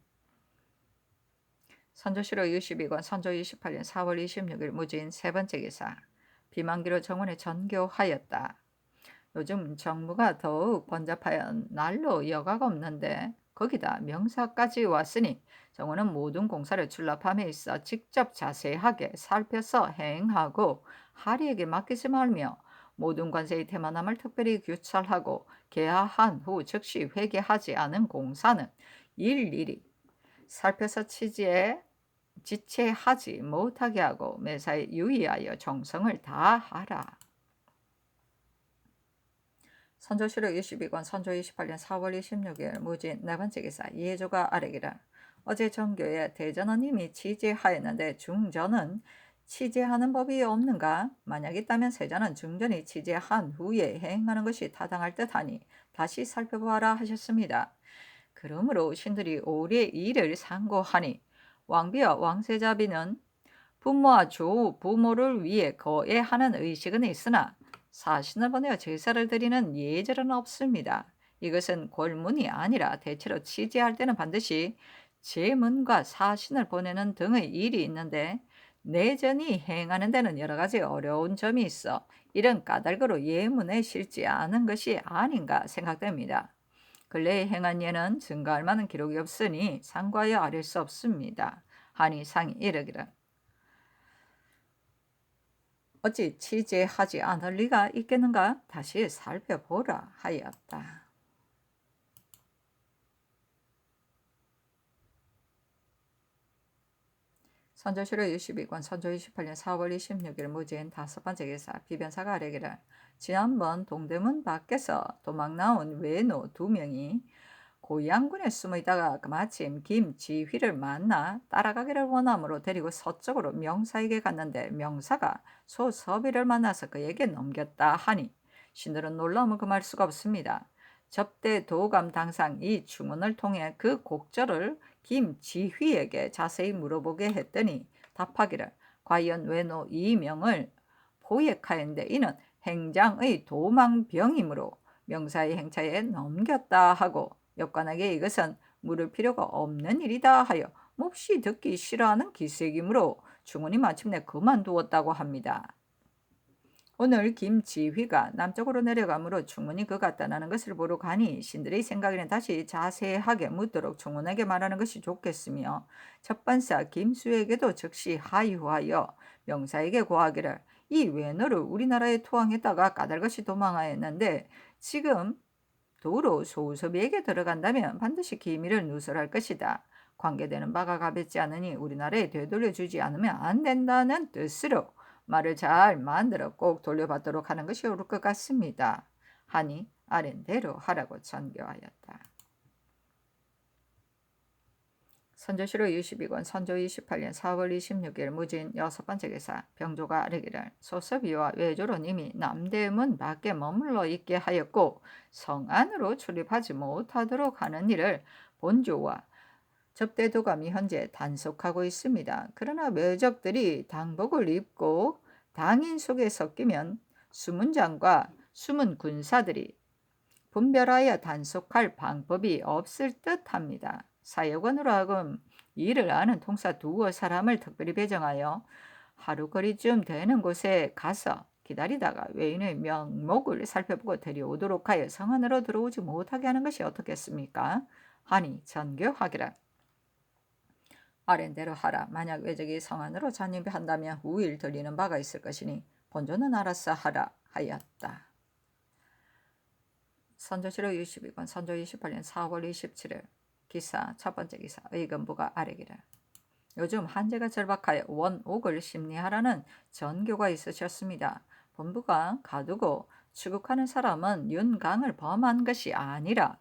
A: 선조실록 62권 선조 28년 4월 26일 무진 세 번째 기사. 비만기로 정원에 전교하였다. 요즘 정부가 더욱 번잡하여 날로 여가가 없는데 거기다 명사까지 왔으니 정원은 모든 공사를 출납함에 있어 직접 자세하게 살펴서 행하고 하리에게 맡기지 말며 모든 관세의 태만함을 특별히 규찰하고 개하한 후 즉시 회개하지 않은 공사는 일일이 살펴서 지체하지 못하게 하고 매사에 유의하여 정성을 다하라. 선조실록 22권 선조 28년 4월 26일 무진 네 번째 기사. 예조가 아뢰기를 어제 정교에 대전은 이미 취재하였는데 중전은 취재하는 법이 없는가? 만약 있다면 세자는 중전이 취재한 후에 행하는 것이 타당할 듯하니 다시 살펴보아라 하셨습니다. 그러므로 신들이 오래 일을 상고하니 왕비와 왕세자비는 부모와 조부모를 위해 거해하는 의식은 있으나 사신을 보내어 제사를 드리는 예절은 없습니다. 이것은 골문이 아니라 대체로 취재할 때는 반드시 제문과 사신을 보내는 등의 일이 있는데 내전이 행하는 데는 여러 가지 어려운 점이 있어 이런 까닭으로 예문에 실지 않은 것이 아닌가 생각됩니다. 근래에 행한 예는 증거할 만한 기록이 없으니 상과하여 아릴 수 없습니다. 하니 상이 이르기를 어찌 취재하지 않을 리가 있겠는가? 다시 살펴보라 하였다. 선조실록 62권 선조 28년 4월 26일 무진 다섯 번째 기사. 비변사가 아뢰기를 지난번 동대문 밖에서 도망 나온 외노 2명이 고양군에 숨어 있다가 마침 김지휘를 만나 따라가기를 원함으로 데리고 서쪽으로 명사에게 갔는데 명사가 소섭이를 만나서 그에게 넘겼다 하니 신들은 놀라움을 금할 수가 없습니다. 접대 도감 당상 이 충언을 통해 그 곡절을 김지휘에게 자세히 물어보게 했더니 답하기를 과연 외노 이명을 포획하였는데 이는 행장의 도망병이므로 명사의 행차에 넘겼다 하고 역관에게 이것은 물을 필요가 없는 일이다 하여 몹시 듣기 싫어하는 기색이므로 충원이 마침내 그만두었다고 합니다. 오늘 김지휘가 남쪽으로 내려가므로 충원이 그가 떠나는 것을 보러 가니 신들의 생각에는 다시 자세하게 묻도록 충원에게 말하는 것이 좋겠으며 첫반사 김수에게도 즉시 하유하여 명사에게 고하기를 이 외노를 우리나라에 투항했다가 까닭없이 도망하였는데 지금 도로 소섭이에게 들어간다면 반드시 기밀을 누설할 것이다. 관계되는 바가 가볍지 않으니 우리나라에 되돌려주지 않으면 안 된다는 뜻으로 말을 잘 만들어 꼭 돌려받도록 하는 것이 옳을 것 같습니다. 하니 아랜대로 하라고 전교하였다. 선조실록 22권 선조 28년 4월 26일 무진 여섯 번째 기사. 병조가 아뢰기를 소섭이와 외조로님이 남대문 밖에 머물러 있게 하였고 성 안으로 출입하지 못하도록 하는 일을 본조와 접대도감이 현재 단속하고 있습니다. 그러나 외적들이 당복을 입고 당인 속에 섞이면 수문장과 숨은 군사들이 분별하여 단속할 방법이 없을 듯합니다. 사역원으로 하여금 이를 아는 통사 두어 사람을 특별히 배정하여 하루 거리쯤 되는 곳에 가서 기다리다가 외인의 명목을 살펴보고 데려오도록 하여 성 안으로 들어오지 못하게 하는 것이 어떻겠습니까? 하니 전교하기를 아랜대로 하라. 만약 외적이 성 안으로 잔입한다면 후일 들리는 바가 있을 것이니 본조는 알아서 하라 하였다. 선조실록 62권 선조 28년 4월 27일 기사 첫 번째 기사 의금부가 아뢰기를 요즘 한제가 절박하여 원옥을 심리하라는 전교가 있으셨습니다. 본부가 가두고 추국하는 사람은 윤강을 범한 것이 아니라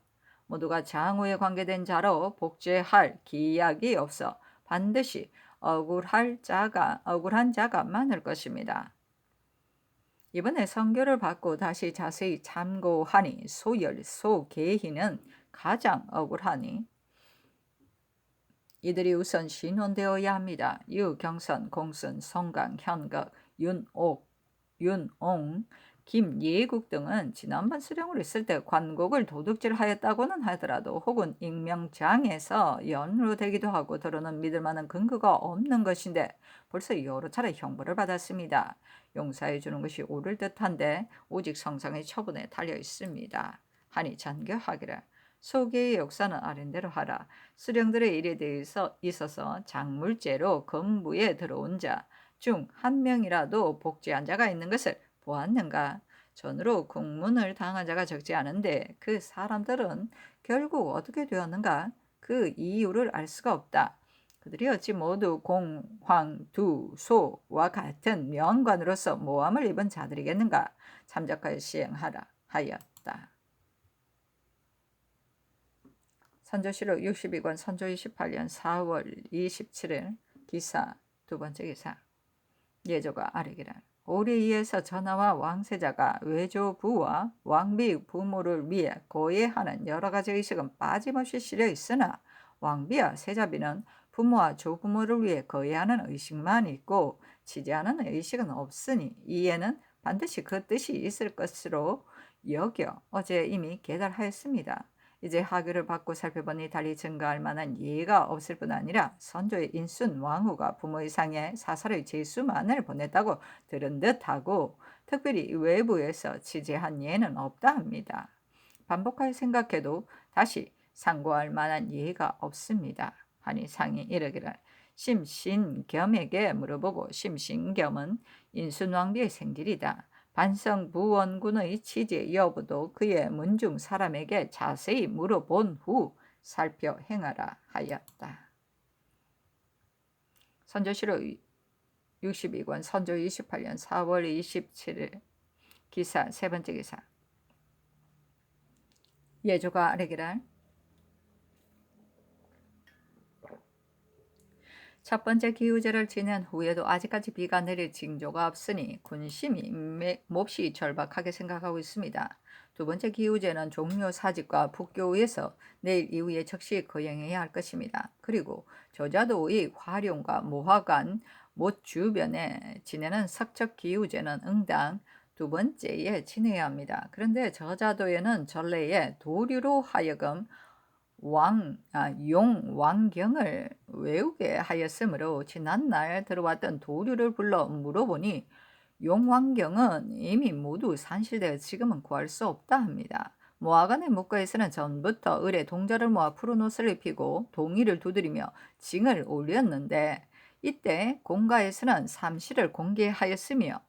A: 모두가 장후에 관계된 자로 복제할 기약이 없어 반드시 억울한 자가 많을 것입니다. 이번에 선교를 받고 다시 자세히 참고하니 소열, 소계희는 가장 억울하니 이들이 우선 신원되어야 합니다. 유경선, 공순, 송강, 현극, 윤옹, 김예국 등은 지난번 수령을 있을 때 관곡을 도둑질하였다고는 하더라도 혹은 익명장에서 연루되기도 하고 들어는 믿을 만한 근거가 없는 것인데 벌써 여러 차례 형벌을 받았습니다. 용서해 주는 것이 옳을 듯한데 오직 성상의 처분에 달려 있습니다. 하니 전교하기를 소개의 역사는 아랜대로 하라. 수령들의 일에 대해서 있어서 작물죄로 검부에 들어온 자 중 한 명이라도 복제한 자가 있는 것을 보았는가? 전으로 국문을 당한 자가 적지 않은데 그 사람들은 결국 어떻게 되었는가? 그 이유를 알 수가 없다. 그들이 어찌 모두 공, 황, 두, 소와 같은 명관으로서 모함을 입은 자들이겠는가? 참작하여 시행하라 하였다. 선조실록 62권 선조 28년 4월 27일 기사 두 번째 기사 예조가 아뢰기를 오리이에서 전하와 왕세자가 외조부와 왕비 부모를 위해 고해하는 여러 가지 의식은 빠짐없이 실려 있으나 왕비와 세자비는 부모와 조부모를 위해 거해하는 의식만 있고 지지하는 의식은 없으니 이에는 반드시 그 뜻이 있을 것으로 여겨 어제 이미 계달하였습니다. 이제 하교를 받고 살펴보니 달리 증거할 만한 예가 없을 뿐 아니라 선조의 인순 왕후가 부모의 상에 사설의 제수만을 보냈다고 들은 듯하고 특별히 외부에서 지지한 예는 없다 합니다. 반복하여 생각해도 다시 상고할 만한 예가 없습니다. 하니 상이 이르기를 심신겸에게 물어보고 심신겸은 인순왕비의 생질이다. 반성부원군의 취재 여부도 그의 문중 사람에게 자세히 물어본 후 살펴 행하라 하였다. 선조실록 62권 선조 28년 4월 27일 기사 세 번째 기사 예조가 아뢰기를 첫 번째 기우제를 지낸 후에도 아직까지 비가 내릴 징조가 없으니 군심이 몹시 절박하게 생각하고 있습니다. 두 번째 기우제는 종료 사직과 북교에서 내일 이후에 즉시 거행해야 할 것입니다. 그리고 저자도의 화룡과 모화관 못 주변에 지내는 석적 기우제는 응당 두 번째에 지내야 합니다. 그런데 저자도에는 전례에 도류로 하여금 용왕경을 외우게 하였으므로 지난날 들어왔던 도류를 불러 물어보니 용왕경은 이미 모두 산실되어 지금은 구할 수 없다 합니다. 모아간의 목가에서는 전부터 을에 동자를 모아 푸른 옷을 입히고 동이를 두드리며 징을 올렸는데 이때 공가에서는 삼시를 공개하였으며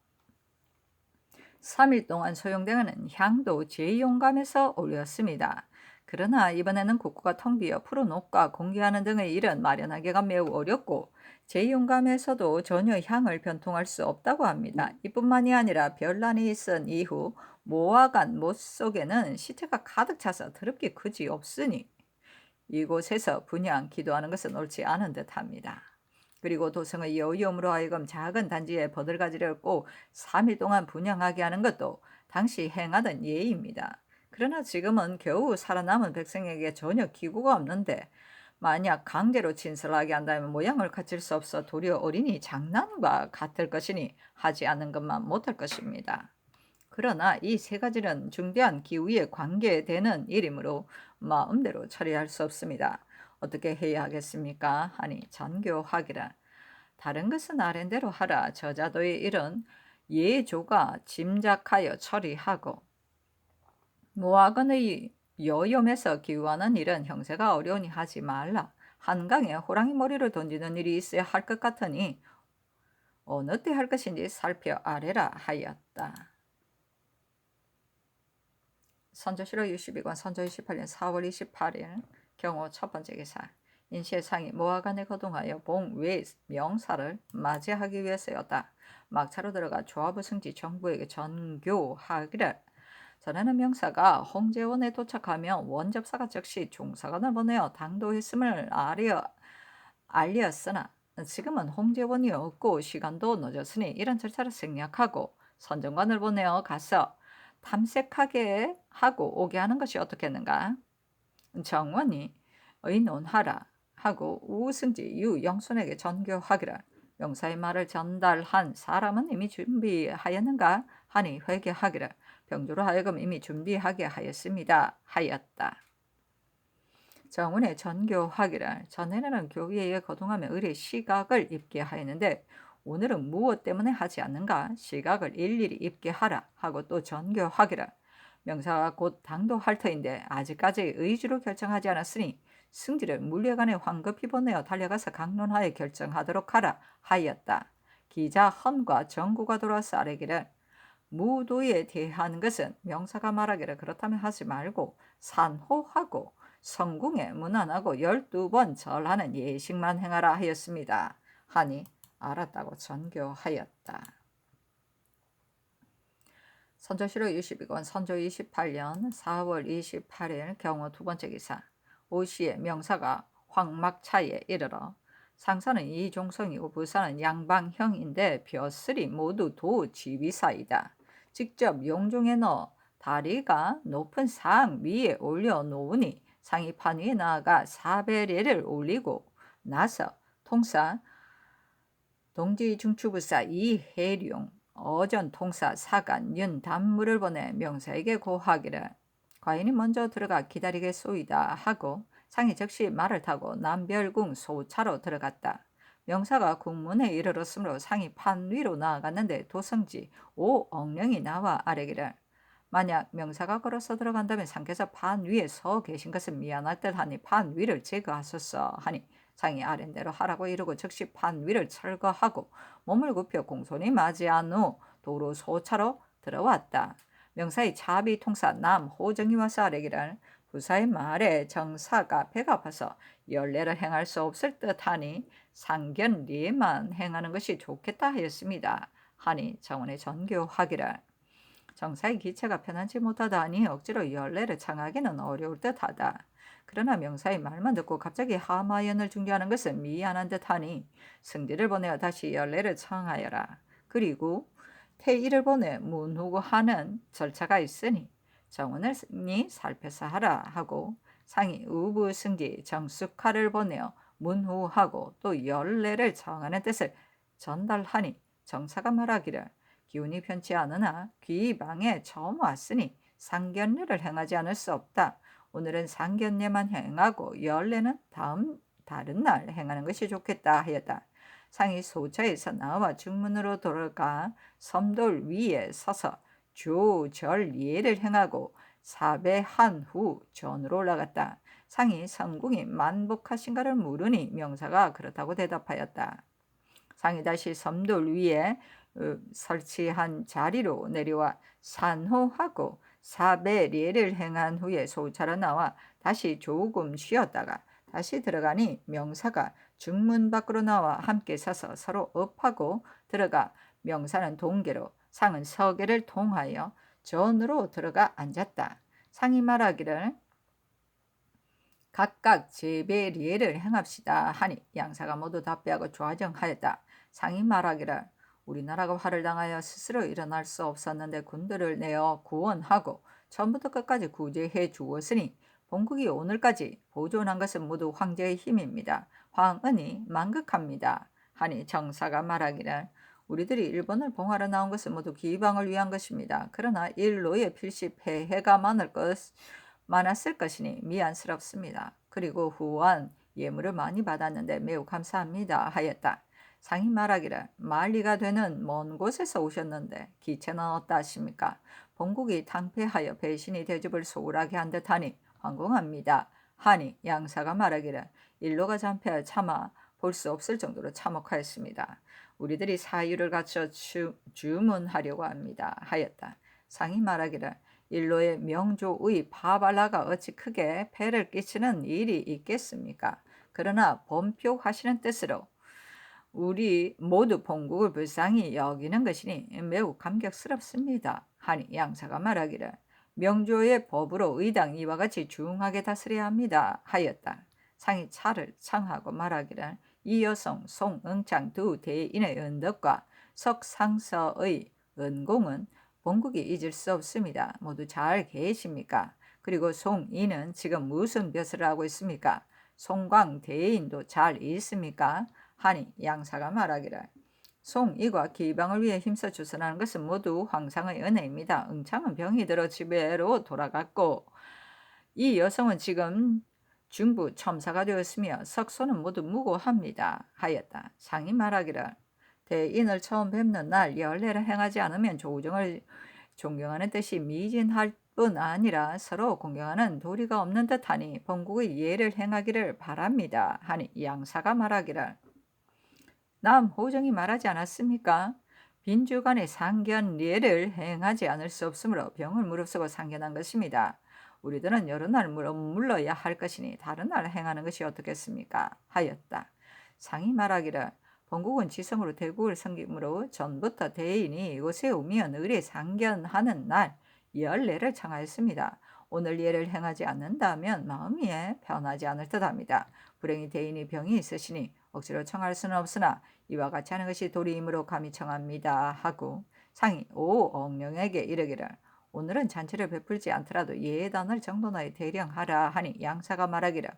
A: 3일 동안 소용되는 향도 제 용감에서 올렸습니다. 그러나 이번에는 국고가 텅 비어 푸른 옷과 공개하는 등의 일은 마련하기가 매우 어렵고 제 용감에서도 전혀 향을 변통할 수 없다고 합니다. 이뿐만이 아니라 별난이 있은 이후 모아간 못 속에는 시체가 가득 차서 더럽게 그지 없으니 이곳에서 분양 기도하는 것은 옳지 않은 듯합니다. 그리고 도성의 여위험으로 하여금 작은 단지에 버들가지를 꼭 3일 동안 분양하게 하는 것도 당시 행하던 예입니다. 그러나 지금은 겨우 살아남은 백성에게 전혀 기구가 없는데 만약 강제로 진술하게 한다면 모양을 갖출 수 없어 도리어 어린이 장난과 같을 것이니 하지 않는 것만 못할 것입니다. 그러나 이 세 가지는 중대한 기후에 관계되는 일이므로 마음대로 처리할 수 없습니다. 어떻게 해야 하겠습니까? 하니 전교하기라. 다른 것은 아랜대로 하라. 저자도의 일은 예조가 짐작하여 처리하고 모학원의 여염에서 기우하는 일은 형세가 어려우니 하지 말라. 한강에 호랑이 머리를 던지는 일이 있어야 할 것 같으니 어느 때 할 것인지 살펴 아래라 하였다. 선조실록 62권 선조 28년 4월 28일 경호 첫 번째 기사. 인시의 상이 모하간에 거동하여 봉외 명사를 맞이하기 위해서였다. 막차로 들어가 조합의 승지 정부에게 전교하기를. 전에는 명사가 홍제원에 도착하면 원접사가 즉시 종사관을 보내어 당도했음을 알렸으나 지금은 홍제원이 없고 시간도 늦었으니 이런 절차를 생략하고 선정관을 보내어 가서 탐색하게 하고 오게 하는 것이 어떻겠는가? 정원이 의논하라 하고 우승지 유영순에게 전교하기를. 명사의 말을 전달한 사람은 이미 준비하였는가 하니 회개하기를. 병조로 하여금 이미 준비하게 하였습니다 하였다. 정원의 전교하기를. 전에는 교회에 거동하며 의례 시각을 입게 하였는데 오늘은 무엇 때문에 하지 않는가? 시각을 일일이 입게 하라 하고 또 전교하기를. 명사가 곧 당도할 터인데 아직까지 의지로 결정하지 않았으니 승지를 물레간에 황급히 보내어 달려가서 강론하에 결정하도록 하라 하였다. 기자 헌과 정구가 돌아서 아뢰기를. 무도에 대한 것은 명사가 말하기를 그렇다면 하지 말고 산호하고 성궁에 문안하고 12번 절하는 예식만 행하라 하였습니다. 하니 알았다고 전교하였다. 선조실록 62권 선조 28년 4월 28일 경호 두 번째 기사. 오시에 명사가 황막차에 이르러 상사는 이종성이고 부사는 양방형인데 벼슬이 모두 도 지휘사이다. 직접 용중에 넣어 다리가 높은 상 위에 올려놓으니 상이 판 위에 나아가 사배례를 올리고 나서 통사 동지중추부사 이해룡 어전 통사 사간 윤단무를 보내 명사에게 고하기를. 과인이 먼저 들어가 기다리겠소이다 하고 상이 즉시 말을 타고 남별궁 소차로 들어갔다. 명사가 궁문에 이르렀으므로 상이 판 위로 나아갔는데 도성지 오억령이 나와 아뢰기를. 만약 명사가 걸어서 들어간다면 상께서 판 위에 서 계신 것은 미안할 듯하니 판 위를 제거하소서 하니 상이 아랜대로 하라고 이르고 즉시 판 위를 철거하고 몸을 굽혀 공손히 맞이한 후 도로 소차로 들어왔다. 명사의 차비 통사 남호정이 와서 아뢰기를. 부사의 말에 정사가 배가 아파서 연례를 행할 수 없을 듯하니 상견례만 행하는 것이 좋겠다 하였습니다. 하니 정원에 전교하기를. 정사의 기체가 편하지 못하다니 억지로 연례를 청하기는 어려울 듯하다. 그러나 명사의 말만 듣고 갑자기 하마연을 중개하는 것은 미안한 듯하니 승지를 보내어 다시 연례를 청하여라. 그리고 태일을 보내 문후하는 절차가 있으니 정원이 살펴서 하라 하고 상이 우부 승지 정숙하를 보내어 문후하고 또 연례를 청하는 뜻을 전달하니 정사가 말하기를. 기운이 편치 않으나 귀방에 처음 왔으니 상견례를 행하지 않을 수 없다. 오늘은 상견례만 행하고 연례는 다른 날 행하는 것이 좋겠다 하였다. 상이 소차에서 나와 중문으로 돌아가 섬돌 위에 서서 조절예를 행하고 사배한 후 전으로 올라갔다. 상이 성궁이 만복하신가를 물으니 명사가 그렇다고 대답하였다. 상이 다시 섬돌 위에 설치한 자리로 내려와 산호하고 사배례를 행한 후에 소차로 나와 다시 조금 쉬었다가 다시 들어가니 명사가 중문 밖으로 나와 함께 서서 서로 업하고 들어가 명사는 동계로 상은 서계를 통하여 전으로 들어가 앉았다. 상이 말하기를 각각 제배례를 행합시다 하니 양사가 모두 답변하고 좌정하였다. 상이 말하기를 우리나라가 화를 당하여 스스로 일어날 수 없었는데 군들을 내어 구원하고 처음부터 끝까지 구제해 주었으니 본국이 오늘까지 보존한 것은 모두 황제의 힘입니다. 황은이 만극합니다. 하니 정사가 말하기를 우리들이 일본을 봉하러 나온 것은 모두 기방을 위한 것입니다. 그러나 일로의 필시 폐해가 많았을 것이니 미안스럽습니다. 그리고 후원 예물을 많이 받았는데 매우 감사합니다 하였다. 상이 말하기를 만리가 되는 먼 곳에서 오셨는데 기체는 어떠하십니까? 본국이 당패하여 배신이 대접을 소홀하게 한 듯하니 황공합니다. 하니 양사가 말하기를 일로가 잔패하여 차마 볼 수 없을 정도로 참혹하였습니다. 우리들이 사유를 갖춰 주문하려고 합니다 하였다. 상이 말하기를 일로의 명조의 바발라가 어찌 크게 폐를 끼치는 일이 있겠습니까? 그러나 범표하시는 뜻으로 우리 모두 본국을 불쌍히 여기는 것이니 매우 감격스럽습니다. 하니 양사가 말하기를 명조의 법으로 의당 이와 같이 중하게 다스려야 합니다 하였다. 상이 차를 청하고 말하기를 이 여성 송응창 두 대인의 은덕과 석상서의 은공은 본국이 잊을 수 없습니다. 모두 잘 계십니까? 그리고 송이는 지금 무슨 벼슬을 하고 있습니까? 송광 대인도 잘 있습니까? 하니 양사가 말하기를 송이가 기방을 위해 힘써 주선하는 것은 모두 황상의 은혜입니다. 응창은 병이 들어 집에로 돌아갔고 이 여성은 지금 중부 첨사가 되었으며 석소는 모두 무고합니다 하였다. 상이 말하기를 대인을 처음 뵙는 날 연례를 행하지 않으면 조정을 존경하는 뜻이 미진할 뿐 아니라 서로 공경하는 도리가 없는 듯하니 본국의 예를 행하기를 바랍니다 하니 양사가 말하기를 남호정이 말하지 않았습니까? 빈주간의 상견례를 행하지 않을 수 없으므로 병을 무릅쓰고 상견한 것입니다. 우리들은 여러 날 물러야 할 것이니 다른 날 행하는 것이 어떻겠습니까? 하였다. 상이 말하기를 본국은 지성으로 대국을 섬김으로 전부터 대인이 이곳에 오면 의례 상견하는 날 연례를 청하였습니다. 오늘 예를 행하지 않는다면 마음이 변하지 않을 듯합니다. 불행히 대인이 병이 있으시니 억지로 청할 수는 없으나 이와 같이 하는 것이 도리이므로 감히 청합니다 하고 상이 오억령에게 이르기를 오늘은 잔치를 베풀지 않더라도 예단을 정도나에 대령하라 하니 양사가 말하기를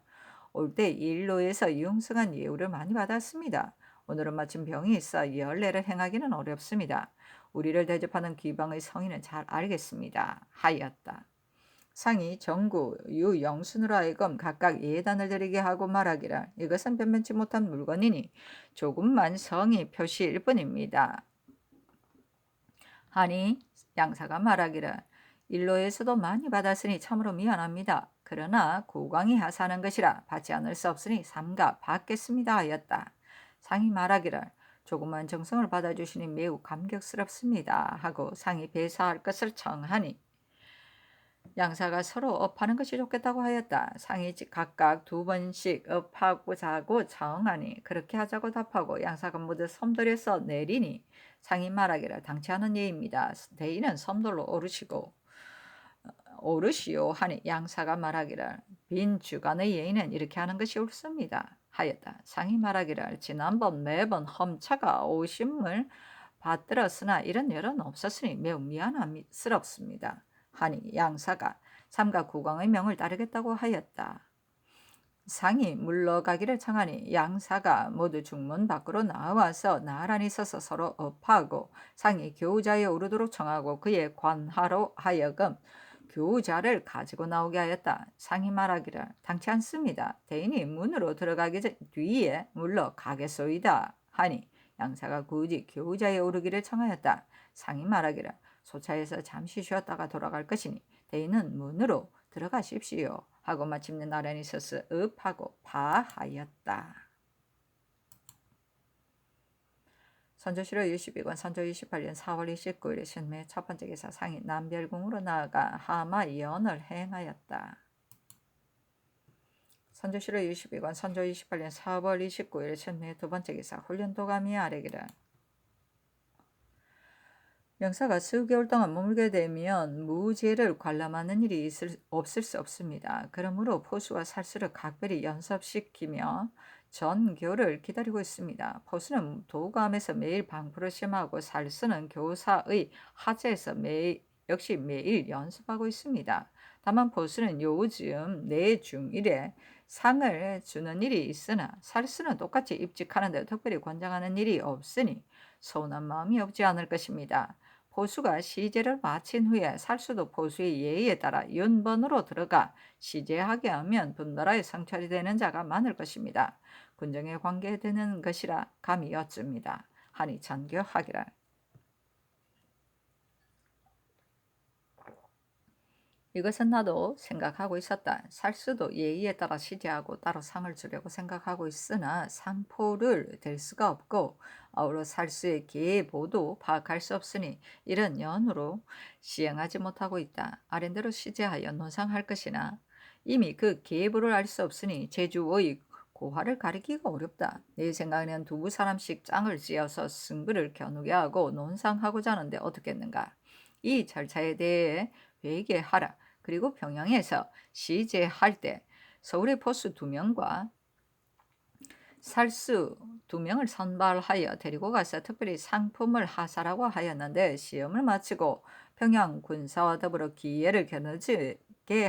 A: 올 때 일로에서 융성한 예우를 많이 받았습니다. 오늘은 마침 병이 있어 연례를 행하기는 어렵습니다. 우리를 대접하는 귀방의 성의는 잘 알겠습니다 하였다. 상이 정구 유영순으로 하여금 각각 예단을 드리게 하고 말하기를 이것은 변변치 못한 물건이니 조금만 성의 표시일 뿐입니다 하니 양사가 말하기를 일로에서도 많이 받았으니 참으로 미안합니다. 그러나 국왕이 하사하는 것이라 받지 않을 수 없으니 삼가 받겠습니다 하였다. 상이 말하기를 조금만 정성을 받아주시니 매우 감격스럽습니다 하고 상이 배사할 것을 청하니 양사가 서로 업하는 것이 좋겠다고 하였다. 상이 각각 2번씩 업하고자고 청하니 그렇게 하자고 답하고 양사가 모두 섬돌에서 내리니 상이 말하기를 당치 않은 예입니다. 대인은 섬돌로 오르시오 하니 양사가 말하기를 빈 주간의 예인은 이렇게 하는 것이 옳습니다 하였다. 상이 말하기를 지난번 매번 험차가 오심을 받들었으나 이런 일은 없었으니 매우 미안스럽습니다 하니 양사가 삼가 국왕의 명을 따르겠다고 하였다. 상이 물러가기를 청하니 양사가 모두 중문 밖으로 나와서 나란히 서서 서로 업하고 상이 교자에 오르도록 청하고 그의 관하로 하여금 교자를 가지고 나오게 하였다. 상이 말하기를 당치 않습니다. 대인이 문으로 들어가기 뒤에 물러가겠소이다 하니 양사가 굳이 교자에 오르기를 청하였다. 상이 말하기를 소차에서 잠시 쉬었다가 돌아갈 것이니 대인은 문으로 들어가십시오 하고 마침내 나란히 서서 읍하고 파하였다. 선조실록 22권 선조 28년 4월 29일 신매 첫 번째 기사 상이 남별궁으로 나아가 하마 연을 행하였다. 선조실록 22권 선조 28년 4월 29일 신매 두 번째 기사 훈련도감이 아래기를 명사가 수개월 동안 머물게 되면 무죄를 관람하는 일이 없을 수 없습니다. 그러므로 포수와 살수를 각별히 연습시키며 전교를 기다리고 있습니다. 포수는 도감에서 매일 방풀을 시험하고 살수는 교사의 하재에서 역시 매일 연습하고 있습니다. 다만 보수는 요즘 내중일에 상을 주는 일이 있으나 살수는 똑같이 입직하는 데 특별히 권장하는 일이 없으니 서운한 마음이 없지 않을 것입니다. 보수가 시제를 마친 후에 살수도 보수의 예의에 따라 윤번으로 들어가 시제하게 하면 분나라에 성찰이 되는 자가 많을 것입니다. 군정에 관계되는 것이라 감히 여쭙니다. 하니 전교하기를. 이것은 나도 생각하고 있었다. 살수도 예의에 따라 시제하고 따로 상을 주려고 생각하고 있으나 상포를 댈 수가 없고 아울러 살수의 계보도 파악할 수 없으니 이런 연으로 시행하지 못하고 있다. 아랜대로 시제하여 논상할 것이나 이미 그 계보를 알 수 없으니 제주의 고화를 가리기가 어렵다. 내 생각에는 두부 사람씩 짱을 지어서 승부를 겨누게 하고 논상하고자 하는데 어떻겠는가. 이 절차에 대해 회개하라. 그리고 평양에서 시제할 때 서울의 포수 2명과 살수 2명을 선발하여 데리고 가서 특별히 상품을 하사라고 하였는데 시험을 마치고 평양 군사와 더불어 기회를 겨누게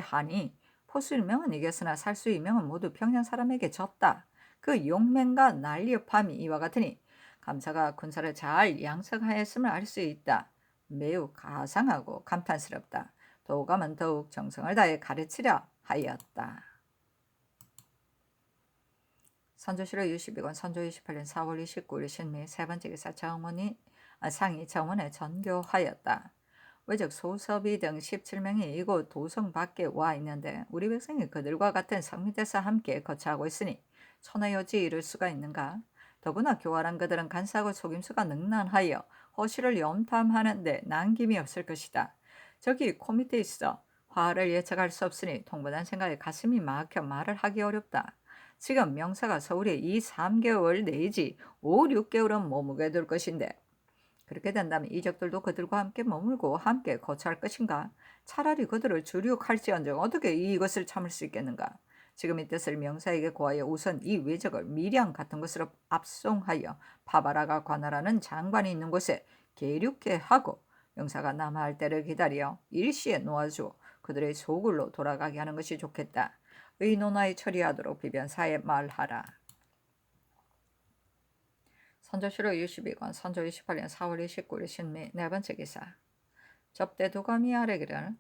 A: 하니 포수 1명은 이겼으나 살수 2명은 모두 평양 사람에게 졌다. 그 용맹과 난리업함이 이와 같으니 감사가 군사를 잘 양성하였음을 알 수 있다. 매우 가상하고 감탄스럽다. 도감은 더욱 정성을 다해 가르치려 하였다. 선조실록 62권 선조 28년 4월 29일 신미 세 번째 기사 상이 정원에 전교하였다. 외적 소섭이 등 17명이 이곳 도성 밖에 와 있는데 우리 백성이 그들과 같은 성 밑에서 함께 거처하고 있으니 천하여지 이룰 수가 있는가? 더구나 교활한 그들은 간사하고 속임수가 능란하여 허실을 염탐하는데 남김이 없을 것이다. 저기 코 밑에 있어. 화를 예측할 수 없으니 통분한 생각에 가슴이 막혀 말을 하기 어렵다. 지금 명사가 서울에 2, 3개월 내지 5, 6개월은 머무게 될 것인데 그렇게 된다면 이적들도 그들과 함께 머물고 함께 거처할 것인가? 차라리 그들을 주륙할지언정 어떻게 이것을 참을 수 있겠는가? 지금 이 뜻을 명사에게 고하여 우선 이 외적을 밀양 같은 것으로 압송하여 바바라가 관할하는 장관이 있는 곳에 계륙해 하고 명사가 남하할 때를 기다려 일시에 놓아주어 그들의 소굴로 돌아가게 하는 것이 좋겠다. 의논하에 처리하도록 비변사에 말하라. 선조실록 62권 선조 28년 4월 29일 신미 네 번째 기사 접대 도감이 아래기를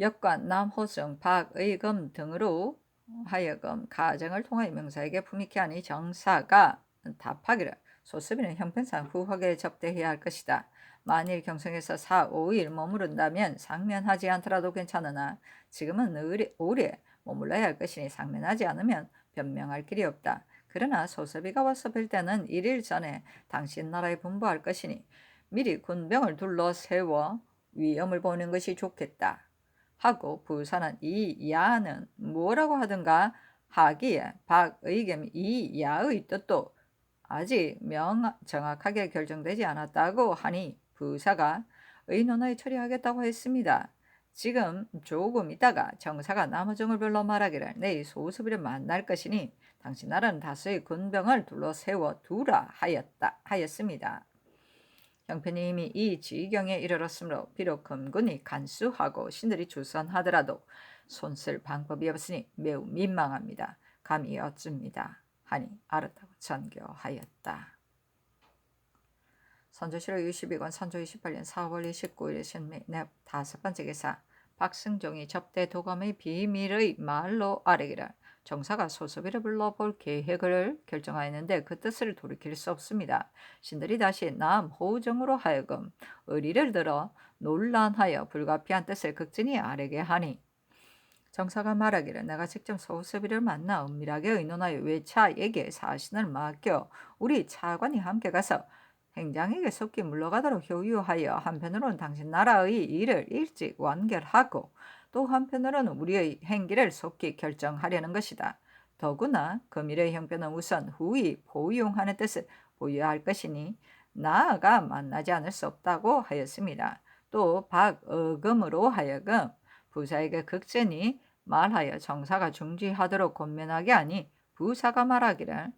A: 역관 남호승 박의금 등으로 하여금 가정을 통하여 명사에게 품익게 하니 정사가 답하기를 소수비는 형편상 후하게 접대해야 할 것이다. 만일 경성에서 4, 5일 머무른다면 상면하지 않더라도 괜찮으나 지금은 오래 머물러야 할 것이니 상면하지 않으면 변명할 길이 없다. 그러나 소섭이가 와서 뵐 때는 1일 전에 당신 나라에 분부할 것이니 미리 군병을 둘러세워 위험을 보는 것이 좋겠다. 하고 부사는 이 야는 뭐라고 하든가 하기에 박의겸이 이 야의 뜻도 아직 정확하게 결정되지 않았다고 하니 부사가 의논하에 처리하겠다고 했습니다. 지금 조금 있다가 정사가 남우정을 불러 말하기를 내일 소수비를 만날 것이니 당신 나라는 다수의 군병을 둘러세워 두라 하였습니다. 형편이 이미 이 지경에 이르렀으므로 비록 금군이 간수하고 신들이 주선하더라도 손쓸 방법이 없으니 매우 민망합니다. 감히 여쭙니다. 하니 알았다고 전교하였다. 선조실록 62권 선조 28년 4월 29일 신미 다섯 번째 기사 박승종이 접대 도감의 비밀의 말로 아뢰기를 정사가 소섭이를 불러볼 계획을 결정하였는데 그 뜻을 돌이킬 수 없습니다. 신들이 다시 남호정으로 하여금 의리를 들어 논란하여 불가피한 뜻을 극진히 아뢰게 하니 정사가 말하기를 내가 직접 소섭이를 만나 은밀하게 의논하여 외차에게 사신을 맡겨 우리 차관이 함께 가서 행장에게 속히 물러가도록 효유하여 한편으로는 당신 나라의 일을 일찍 완결하고 또 한편으로는 우리의 행기를 속히 결정하려는 것이다. 더구나 금일의 형편은 우선 후이 보용하는 뜻을 보여야 할 것이니 나아가 만나지 않을 수 없다고 하였습니다. 또 박의금으로 하여금 부사에게 극진히 말하여 정사가 중지하도록 권면하게 하니 부사가 말하기를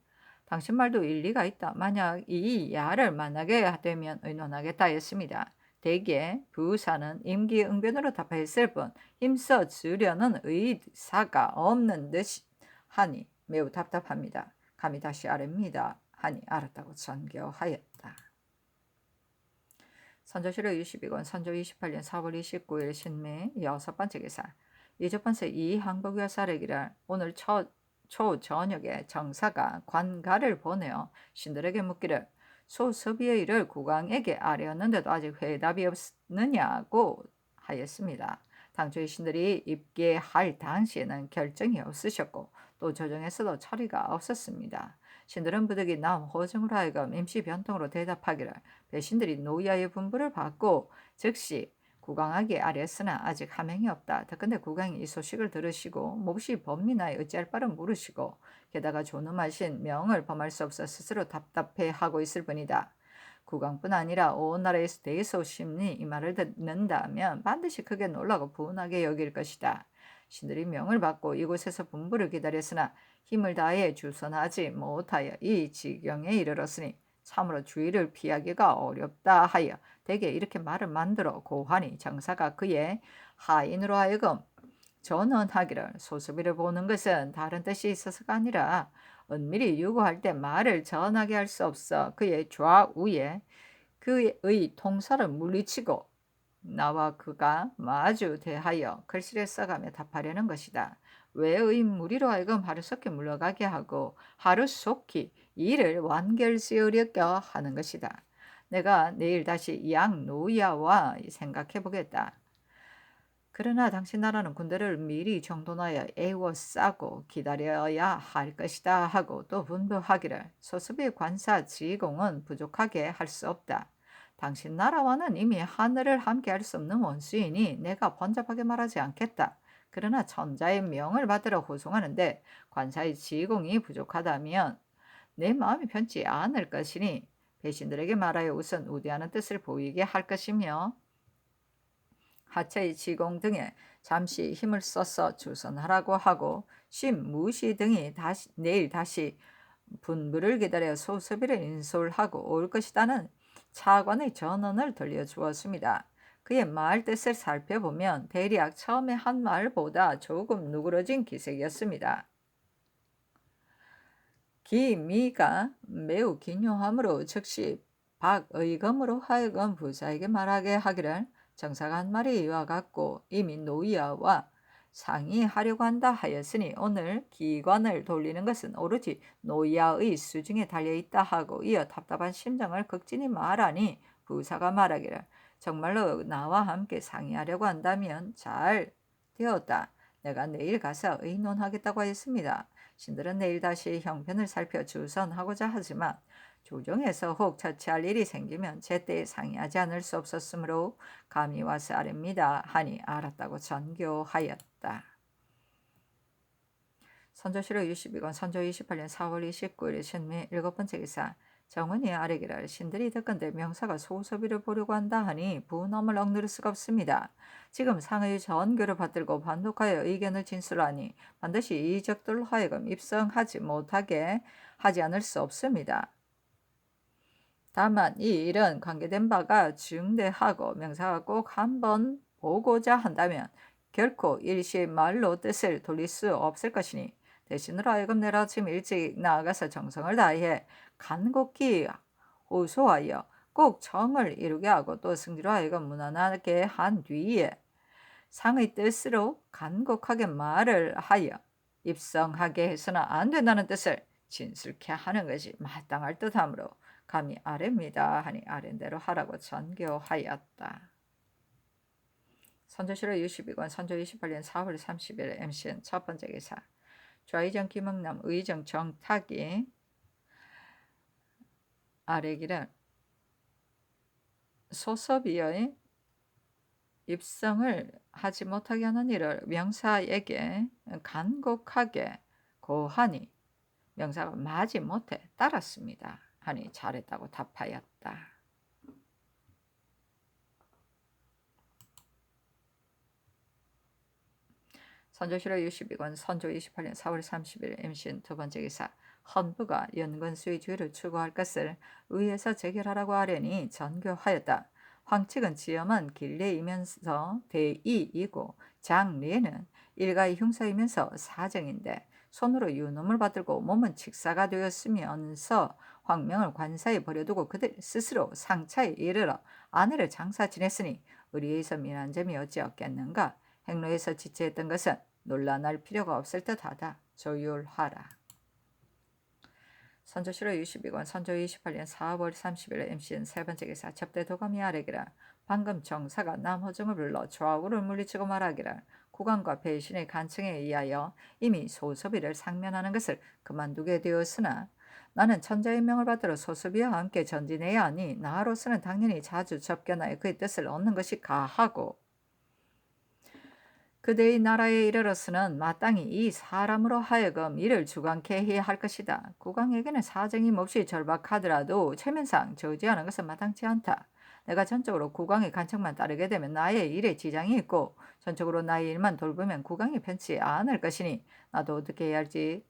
A: 당신 말도 일리가 있다. 만약 이 야를 만나게 되면 의논하겠다 했습니다. 대개 부사는 임기응변으로 답했을 뿐 힘써 주려는 의사가 없는 듯이 하니 매우 답답합니다. 감히 다시 아랍니다. 하니 알았다고 전교하였다. 선조실록 22권 선조 28년 4월 29일 신미 6번째 기사. 이조판서 이항복여 사례기를 오늘 초저녁에 정사가 관가를 보내어 신들에게 묻기를 소섭이의 일을 국왕에게 아뢰었는데도 아직 회답이 없느냐고 하였습니다. 당초의 신들이 입계할 당시에는 결정이 없으셨고 또 조정에서도 처리가 없었습니다. 신들은 부득이 남 호정으로 하여금 임시 변통으로 대답하기를 배신들이 노야의 분부를 받고 즉시 국왕에게 아뢰었으나 아직 하명이 없다. 더군데 국왕이 이 소식을 들으시고 몹시 범민하여 어찌할 바를 물으시고 게다가 존엄하신 명을 범할 수 없어 스스로 답답해하고 있을 뿐이다. 국왕뿐 아니라 온 나라에서 대소심이 이 말을 듣는다면 반드시 크게 놀라고 분하게 여길 것이다. 신들이 명을 받고 이곳에서 분부를 기다렸으나 힘을 다해 주선하지 못하여 이 지경에 이르렀으니 참으로 주의를 피하기가 어렵다 하여 대개 이렇게 말을 만들어 고하니 정사가 그의 하인으로 하여금 전언하기를 소수비를 보는 것은 다른 뜻이 있어서가 아니라 은밀히 유고할 때 말을 전하게 할 수 없어 그의 좌우에 그의 통사를 물리치고 나와 그가 마주 대하여 글씨를 써가며 답하려는 것이다. 외의 무리로 하여금 하루속히 물러가게 하고 하루속히 일을 완결지으려게 하는 것이다. 내가 내일 다시 양노야와 생각해 보겠다. 그러나 당신 나라는 군대를 미리 정돈하여 애워싸고 기다려야 할 것이다 하고 또 분부하기를 소수비 관사 지공은 부족하게 할 수 없다. 당신 나라와는 이미 하늘을 함께 할 수 없는 원수이니 내가 번잡하게 말하지 않겠다. 그러나 천자의 명을 받으러 호송하는데 관사의 지공이 부족하다면 내 마음이 편치 않을 것이니 배신들에게 말하여 우선 우대하는 뜻을 보이게 할 것이며 하체의 지공 등에 잠시 힘을 써서 주선하라고 하고 무시 등이 내일 다시 분부를 기다려 소섭이를 인솔하고 올 것이다는 차관의 전언을 들려주었습니다. 그의 말 뜻을 살펴보면 대략 처음에 한 말보다 조금 누그러진 기색이었습니다. 기미가 매우 기묘하므로 즉시 박의검으로 하여금 부사에게 말하게 하기를 정사가 한 말이 이와 같고 이미 노이아와 상의하려고 한다 하였으니 오늘 기관을 돌리는 것은 오로지 노이아의 수중에 달려있다 하고 이어 답답한 심정을 극진히 말하니 부사가 말하기를 정말로 나와 함께 상의하려고 한다면 잘 되었다. 내가 내일 가서 의논하겠다고 하였습니다. 신들은 내일 다시 형편을 살펴 주선하고자 하지만 조정에서 혹 처치할 일이 생기면 제때 상의하지 않을 수 없었으므로 감히 와서 아랍니다 하니 알았다고 전교하였다. 선조실록 62권 선조 28년 4월 29일 신미 7번째 기사. 정은이 아뢰기를 신들이 듣건대 명사가 소섭이를 보려고 한다 하니 분엄을 억누를 수가 없습니다. 지금 상의 전교를 받들고 반독하여 의견을 진술하니 반드시 이적들로 하여금 입성하지 못하게 하지 않을 수 없습니다. 다만 이 일은 관계된 바가 중대하고 명사가 꼭 한번 보고자 한다면 결코 일시 말로 뜻을 돌릴 수 없을 것이니 대신으로 하여금 내일 아침 일찍 나아가서 정성을 다해 간곡히 호소하여 꼭 정을 이루게 하고 또 승리로 하여금 무난하게 한 뒤에 상의 뜻으로 간곡하게 말을 하여 입성하게 해서는 안 된다는 뜻을 진술케 하는 것이 마땅할 듯하므로 감히 아뢰입니다 하니 아랜대로 하라고 전교하였다. 선조실록 62권 선조 28년 4월 30일 MCN 첫 번째 기사. 좌의정 김흥남 의정 정탁이 아뢰기를 소섭이의 입성을 하지 못하게 하는 일을 명사에게 간곡하게 고하니 명사가 마지 못해 따랐습니다 하니 잘했다고 답하였다. 선조실록 62권 선조 28년 4월 30일 MCN 두 번째 기사. 헌부가 연근수의 죄를 추구할 것을 의에서 재결하라고 하려니 전교하였다. 황측은 지엄한 길레이면서 대이이고 장례는 일가의 흉사이면서 사정인데 손으로 유놈을 받들고 몸은 칙사가 되었으면서 황명을 관사에 버려두고 그들 스스로 상차에 이르러 아내를 장사 지냈으니 의리에서 미난 점이 어찌 없겠는가. 행로에서 지체했던 것은 논란할 필요가 없을 듯하다. 조율하라. 선조실록 62권 선조 28년 4월 30일 MCN 세 번째 기사 첩대 도감이 아래기를 방금 정사가 남호정을 불러 좌우를 물리치고 말하기를 국왕과 배신의 간청에 의하여 이미 소섭이를 상면하는 것을 그만두게 되었으나 나는 천자의 명을 받들어 소섭이와 함께 전진해야 하니 나로서는 당연히 자주 접견하여 그의 뜻을 얻는 것이 가하고 그대의 나라에 이르러서는 마땅히 이 사람으로 하여금 이를 주관케 해야 할 것이다. 국왕에게는 사정이 몹시 절박하더라도 체면상 저지하는 것은 마땅치 않다. 내가 전적으로 국왕의 간청만 따르게 되면 나의 일에 지장이 있고 전적으로 나의 일만 돌보면 국왕이 편치 않을 것이니 나도 어떻게 해야 할지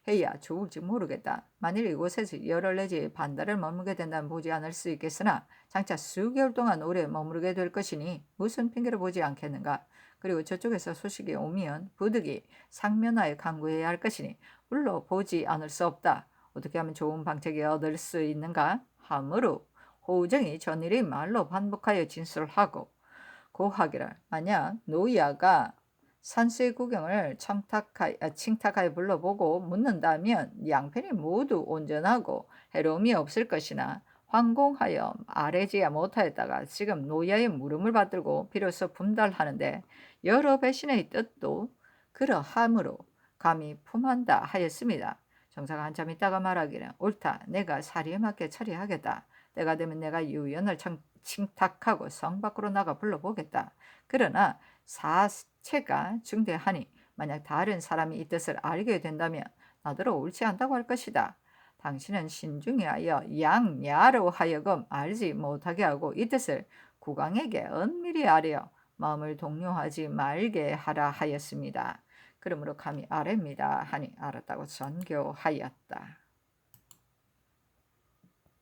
A: 해야 좋을지 모르겠다. 만일 이곳에서 열흘 내지 반달을 머물게 된다면 보지 않을 수 있겠으나 장차 수개월 동안 오래 머무르게 될 것이니 무슨 핑계를 보지 않겠는가. 그리고 저쪽에서 소식이 오면 부득이 상면하여 강구해야 할 것이니 물러 보지 않을 수 없다. 어떻게 하면 좋은 방책이 얻을 수 있는가 하므로 호정이 전일의 말로 반복하여 진술하고 고하기를 만약 노야가 산수의 구경을 칭탁하여 불러보고 묻는다면 양편이 모두 온전하고 해로움이 없을 것이나 황공하여 아뢰지야 못하였다가 지금 노야의 물음을 받들고 비로소 분달하는데 여러 배신의 뜻도 그러함으로 감히 품한다 하였습니다. 정사가 한참 있다가 말하기를 옳다. 내가 사리에 맞게 처리하겠다. 때가 되면 내가 유연을 칭탁하고 성 밖으로 나가 불러보겠다. 그러나 사체가 중대하니 만약 다른 사람이 이 뜻을 알게 된다면 나더러 옳지 않다고 할 것이다. 당신은 신중히 하여 양야로 하여금 알지 못하게 하고 이 뜻을 국왕에게 은밀히 아뢰어 마음을 동요하지 말게 하라 하였습니다. 그러므로 감히 아뢰입니다 하니 알았다고 전교하였다.